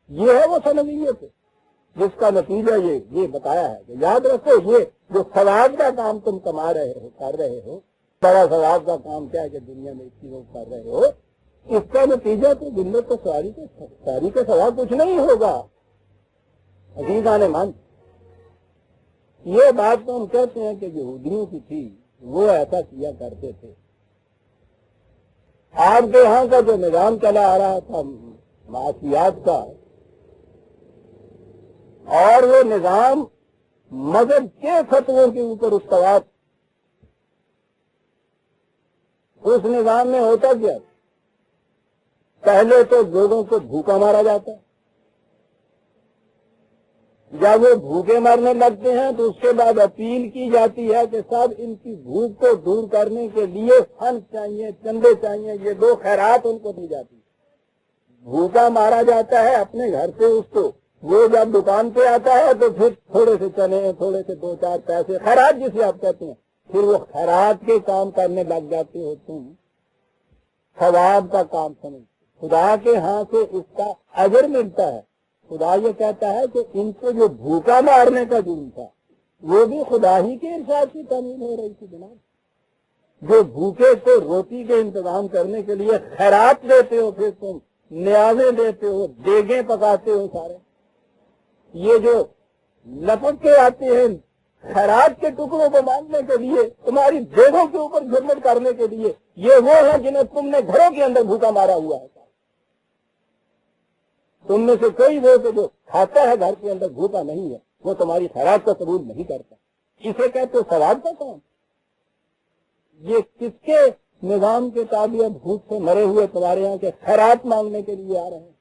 یہ ہے وہ سنویت جس کا نتیجہ یہ بتایا ہے کہ یاد رکھو یہ جو ثواب کا کام تم کما رہے ہو کر رہے ہو، بڑا ثواب کا کام کیا ہے کہ دنیا میں اس چیزوں کر رہے ہو، اس کا نتیجہ تو دنیا کو ساری کے سوا کچھ نہیں ہوگا۔ عزیزان مان، یہ بات تو ہم کہتے ہیں کہ یہودیوں کی تھی، وہ ایسا کیا کرتے تھے۔ آپ کے یہاں کا جو نظام چلا آ رہا تھا معاشیات کا، اور وہ نظام مذہب کے فتووں کے اوپر استوار، اس نظام میں ہوتا کیا؟ پہلے تو لوگوں کو بھوکا مارا جاتا، جب وہ بھوکے مرنے لگتے ہیں تو اس کے بعد اپیل کی جاتی ہے کہ سب ان کی بھوک کو دور کرنے کے لیے فنڈ چاہیے، چندے چاہیے، یہ دو خیرات ان کو دی جاتی ہے۔ بھوکا مارا جاتا ہے اپنے گھر سے اس کو، وہ جب دکان پہ آتا ہے تو پھر تھوڑے سے چنے، تھوڑے سے دو چار پیسے، خیرات جسے آپ کہتے ہیں، پھر وہ خیرات کے کام کرنے لگ جاتے ہو تم، ثواب کا کام سمجھ، خدا کے ہاں سے اس کا اجر ملتا ہے۔ خدا یہ کہتا ہے کہ ان کو جو بھوکا مارنے کا جرم تھا وہ بھی خدا ہی کے ارشاد کی تعمیل ہو رہی تھی جناب۔ جو بھوکے کو روٹی کے انتظام کرنے کے لیے خیرات دیتے ہو، پھر تم نیازیں دیتے ہو، دیگیں پکاتے ہو، سارے یہ جو لپک کے آتے ہیں خیرات کے ٹکڑوں کو باندھنے کے لیے، تمہاری دیگوں کے اوپر جھرمٹ کرنے کے لیے، یہ وہ ہیں جنہیں تم نے گھروں کے اندر بھوکا مارا ہوا ہے۔ تم میں سے کوئی وہ کہ جو کھاتا ہے گھر کے اندر بھوکا نہیں ہے، وہ تمہاری خیرات کا قبول نہیں کرتا، اسے کہتے ہو ثواب کا کام؟ یہ کس کے نظام کے تابع بھوک سے مرے ہوئے تمہارے یہاں کے خیرات مانگنے کے لیے آ رہے ہیں؟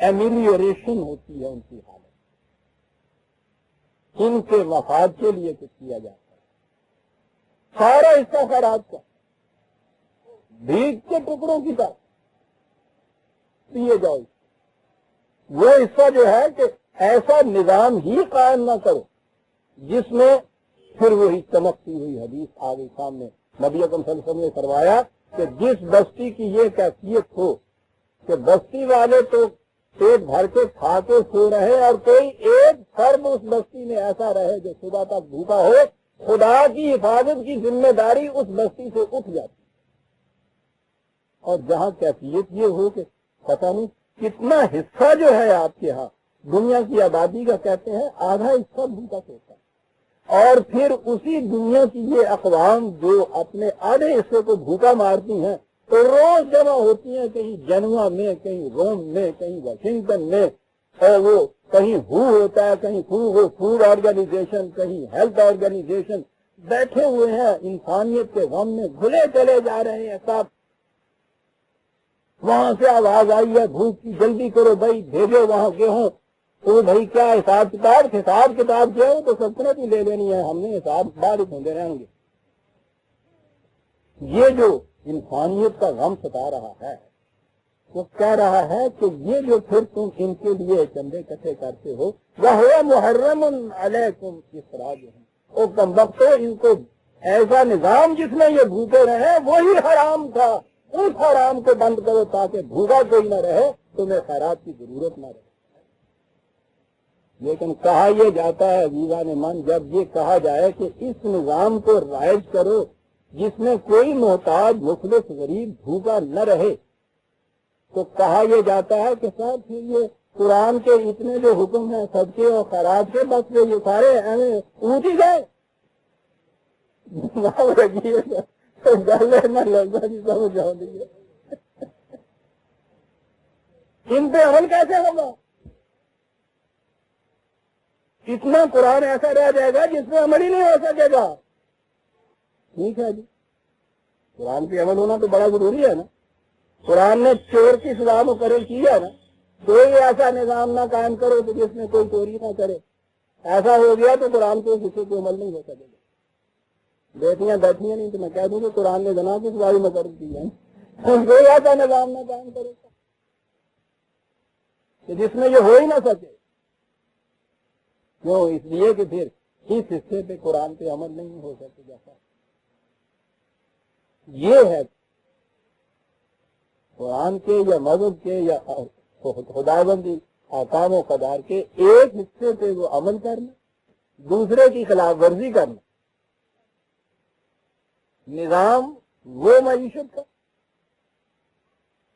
ایمیلیوریشن ہوتی ہے ان کی حالت، ان کے مفاد کے لیے کچھ کیا جاتا ہے، سارا حصہ خیرات کا بھیگ کے ٹکڑوں کی طرح پیے جاؤ۔ وہ حصہ جو ہے کہ ایسا نظام ہی قائم نہ کرو جس میں پھر وہی چمکتی ہوئی حدیث آ گئی سامنے، نبی اکرم صلی اللہ علیہ وسلم نے فرمایا کہ جس بستی کی یہ کیفیت ہو کہ بستی والے تو پیٹ بھر کے کھا کے سو رہے اور کوئی ایک فرد اس بستی میں ایسا رہے جو صبح تک بھوکا ہو، خدا کی حفاظت کی ذمہ داری اس بستی سے اٹھ جاتی۔ اور جہاں کیفیت یہ ہو کہ پتہ نہیں کتنا حصہ جو ہے آپ کے ہاں دنیا کی آبادی کا کہتے ہیں آدھا حصہ بھوکا سوتا ہے، اور پھر اسی دنیا کی یہ اقوام جو اپنے آدھے حصے کو بھوکا مارتی ہیں تو روز جمع ہوتی ہیں، کہیں جنوا میں، کہیں روم میں، کہیں واشنگٹن میں، اور وہ کہیں ہوتا ہے، کہیں فوڈ آرگنائزیشن، کہیں ہیلتھ آرگنائزیشن، بیٹھے ہوئے ہیں انسانیت کے غم میں گھلے چلے جا رہے ہیں سب۔ وہاں سے آواز آئی ہے بھوک کی، جلدی کرو بھائی، بھیجو وہاں گیہوں، تو بھائی کیا حساب کتاب کیا ہو تو سلطنت ہی لے لینی ہے، ہم نے حساب بارش ہوتے رہیں گے۔ یہ جو انسانیت کا غم ستا رہا ہے وہ کہہ رہا ہے کہ یہ جو پھر تم ان کے لیے چندے اکٹھے کرتے ہو، وہ محرم علیکم اخراجہم، او کم وقت ان کو ایسا نظام جس میں یہ بھوکے رہے وہی حرام تھا، اس حرام کو بند کرو تاکہ بھوکا کوئی نہ رہے، تمہیں خیرات کی ضرورت نہ رہے۔ لیکن کہا یہ جاتا ہے عزیزان من، جب یہ کہا جائے کہ اس نظام کو رائج کرو جس میں کوئی محتاج مفلس غریب بھوکا نہ رہے، تو کہا یہ جاتا ہے کہ صاحب پھر یہ قرآن کے اتنے جو حکم ہیں صدقے اور خیرات کے، بس یہ سارے اونٹ ہی گئے۔ ان پہ عمل کیسے ہوگا؟ اتنا قرآن ایسا رہ جائے گا جس میں عمل ہی نہیں ہو سکے گا۔ ٹھیک ہے جی، قرآن پہ عمل ہونا تو بڑا ضروری ہے نا۔ قرآن نے چور کی سزا مقرر کی ہے نا، کوئی ایسا نظام نہ قائم کرو کہ جس میں کوئی چوری نہ کرے، ایسا ہو گیا تو قرآن کے حصے کو عمل نہیں ہو سکے گا۔ بیٹیاں بیٹھی ہیں نہیں تو میں کہہ دوں کہ قرآن نے زنا کی سزا مقرر کی ہے، کوئی ایسا نظام نہ قائم کرے گا کہ جس میں یہ ہو ہی نہ سکے۔ کیوں؟ اس لیے کہ پھر اس حصے پہ قرآن پہ عمل نہیں ہو سکے گا۔ یہ ہے قرآن کے یا مذہب کے یا خداوندی احکام و قدار کے ایک حصے پہ وہ عمل کرنا، دوسرے کی خلاف ورزی کرنا۔ نظام وہ معیشت کا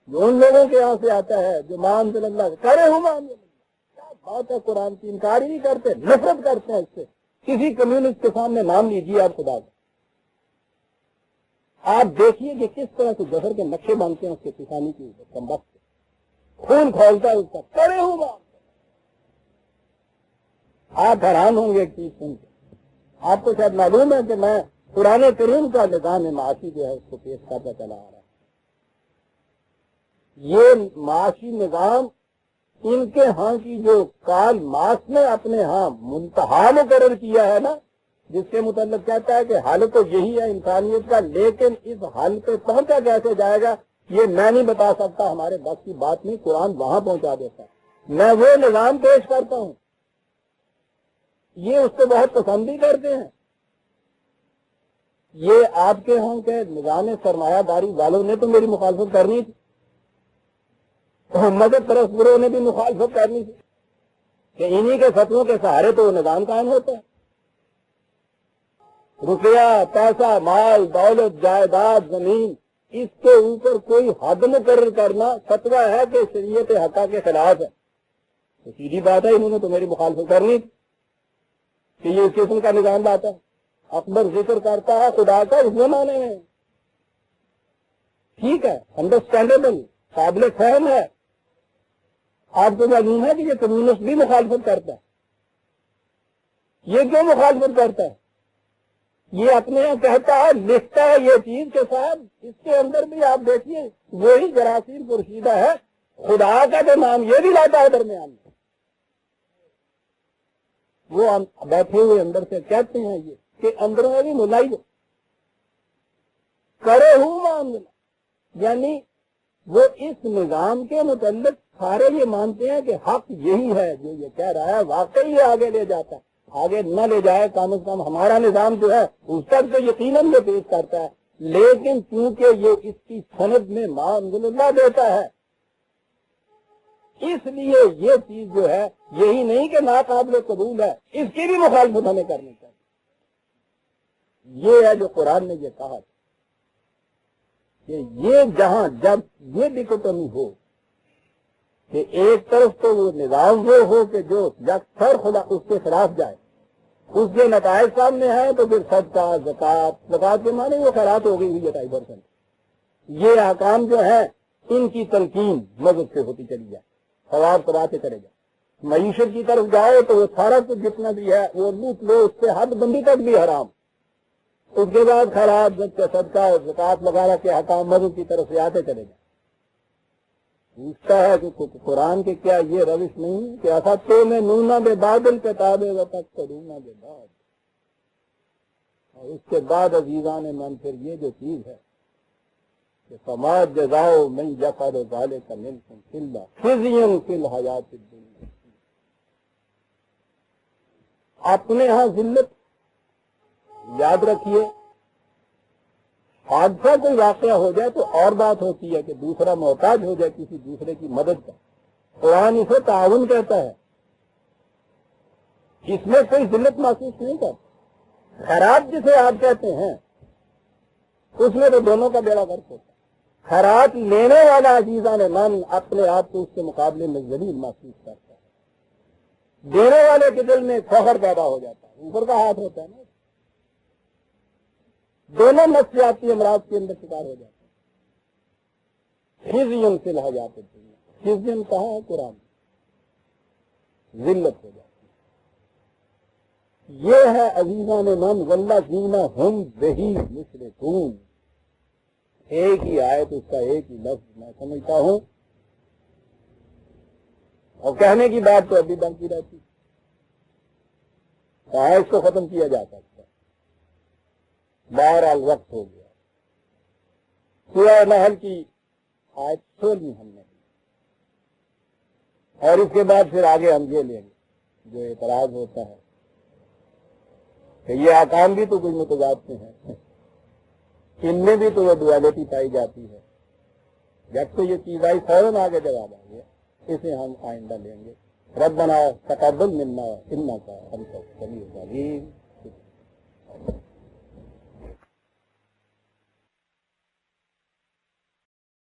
جو ان لوگوں کے یہاں سے آتا ہے جو مان صلی اللہ کرے ہوں مان، کیا بات ہے، قرآن کی انکار ہی نہیں کرتے، نفرت کرتے ہیں اس سے۔ کسی کمیونسٹ کے سامنے نام لیجیے آپ خدا کا، آپ دیکھیے کہ کس طرح سے جوہر کے نقشے بنتے ہیں اس کے کسانی کی کمبخت سے، خون کھولتا ہے اس کا، کرے ہوں مان۔ آپ حیران ہوں گے ایک چیز سن کے، آپ کو شاید معلوم ہے کہ میں قرآن کریم کا نظام معاشی جو ہے اس کو پیش کرتا چلا آ رہا ہے۔ یہ معاشی نظام ان کے ہاں کی جو کارل مارکس نے اپنے ہاں منتہا مقرر کیا ہے نا، جس کے متعلق کہتا ہے کہ حل تو یہی ہے انسانیت کا، لیکن اس حل پہ پہنچا کیسے جائے گا یہ میں نہیں بتا سکتا، ہمارے بس کی بات نہیں، قرآن وہاں پہنچا دیتا ہے۔ میں وہ نظام پیش کرتا ہوں، یہ اس کو بہت پسند بھی کرتے ہیں۔ یہ آپ کے ہاں کے نظام سرمایہ داری والوں نے تو میری مخالفت کرنی تھی، مدد پرستوں نے بھی مخالفت کرنی تھی کہ انہی کے فتووں کے سہارے تو وہ نظام قائم ہوتا ہے۔ روپیہ، پیسہ، مال، دولت، جائیداد، زمین، اس کے اوپر کوئی حد مقرر کرنا فتویٰ ہے کہ شریعت حقہ کے خلاف ہے، تو سیدھی بات ہے انہوں نے تو میری مخالفت کرنی تھی کہ یہ اس قسم کا نظام لاتا ہے۔ اکبر ذکر کرتا ہے خدا کا اس زمانے میں، ٹھیک ہے، انڈرسٹینڈیبل، قابل فہم ہے، آپ کو معلوم ہے کہ یہ کمیونسٹ بھی مخالفت کرتا ہے. یہ کیوں مخالفت کرتا ہے؟ یہ اپنے یہاں کہتا ہے، لکھتا ہے یہ چیز کے ساتھ، اس کے اندر بھی آپ دیکھیے وہی جراثیم پوشیدہ ہے. خدا کا تو نام یہ بھی لاتا ہے درمیان میں. وہ بیٹھے ہوئے اندر سے کہتے ہیں یہ کہ اندر میں بھی ملائی کرے ہوں معاملہ، یعنی وہ اس نظام کے متعلق سارے یہ مانتے ہیں کہ حق یہی ہے جو یہ کہہ رہا ہے، واقعی یہ آگے لے جاتا ہے. آگے نہ لے جائے کم از کم ہمارا نظام جو ہے اس تک تو یقیناً یہ پیش کرتا ہے، لیکن چونکہ یہ اس کی سند میں معامل اللہ دیتا ہے، اس لیے یہ چیز جو ہے یہی نہیں کہ ناقابل قبول ہے، اس کی بھی مخالفت ہمیں کرنی چاہیے. یہ ہے جو قرآن نے یہ کہا کہ یہ جہاں جب یہ ڈکوٹمی ہو کہ ایک طرف تو وہ نظام وہ ہو کہ جو یکسر خدا اس کے خلاف جائے، اس کے نتائج سامنے آئے، تو پھر صدقہ، زکوٰۃ کے معنی وہ خیرات ہو گئی ہوئی ہے 2.5%. یہ احکام جو ہیں ان کی تلقین مذہب سے ہوتی چلی جائے، ثواب کراتے چلے جائے. معیشت کی طرف جائے تو وہ سارا کچھ جتنا بھی ہے وہ لوٹ لو، اس سے حد بندی تک بھی حرام. اس کے بعد خیرات، صدقہ، زکوٰۃ وغیرہ کے احکام مذہب کی طرف سے آتے چلے جائیں. پوچھتا ہے کہ قرآن کے کیا یہ روش نہیں کہ ایسا تو میں نونا بے بادل کتابیں و تک کرونا بے باد. اور اس کے بعد عزیزان من پھر یہ جو چیز ہے کہ سماج جزاؤ من یفعل ذلک منکم فی اللہ خزی فی الحیات الدنیا. اپنے ہاں ذلت یاد رکھیے، حادثہ کوئی واقعہ ہو جائے تو اور بات ہوتی ہے کہ دوسرا محتاج ہو جائے کسی دوسرے کی مدد کا. قرآن اسے تعاون کہتا ہے، اس میں کوئی ذلت محسوس نہیں کرتا. خیرات جسے آپ کہتے ہیں اس میں تو دونوں کا بیڑا غرق ہوتا ہے. خیرات لینے والا عزیزان من اپنے آپ کو اس کے مقابلے میں ذلیل محسوس کرتا ہے. دینے والے کے دل میں فخر پیدا ہو جاتا ہے، اوپر کا ہاتھ ہوتا ہے نا. دونوں نفسیاتی امراض کے اندر شکار ہو جاتے ہیں. خزی فی الحیات الدنیا، خزی کہاں ہے قرآن، ذلت ہو جاتی ہے. یہ ہے عزیزان من والذین ہم بہ مشرکون. ایک ہی آیت، اس کا ایک ہی لفظ میں سمجھتا ہوں، اور کہنے کی بات تو ابھی بنتی رہتی. کہاں اس کو ختم کیا جا سکتا؟ بہرحال وقت ہو گیا. سورہ نحل کی آیت 16 ہم نے، اور اس کے بعد پھر آگے ہم یہ لیں گے جو اعتراض ہوتا ہے کہ یہ احکام بھی تو کوئی متضاد سے ہیں، ان میں بھی تو یہ ڈویلٹی پائی جاتی ہے. جب تو یہ چیز آئی فوراً آگے جواب آ گیا. اسے ہم آئندہ لیں گے. ربنا تقبل منا انک انت السمیع العلیم.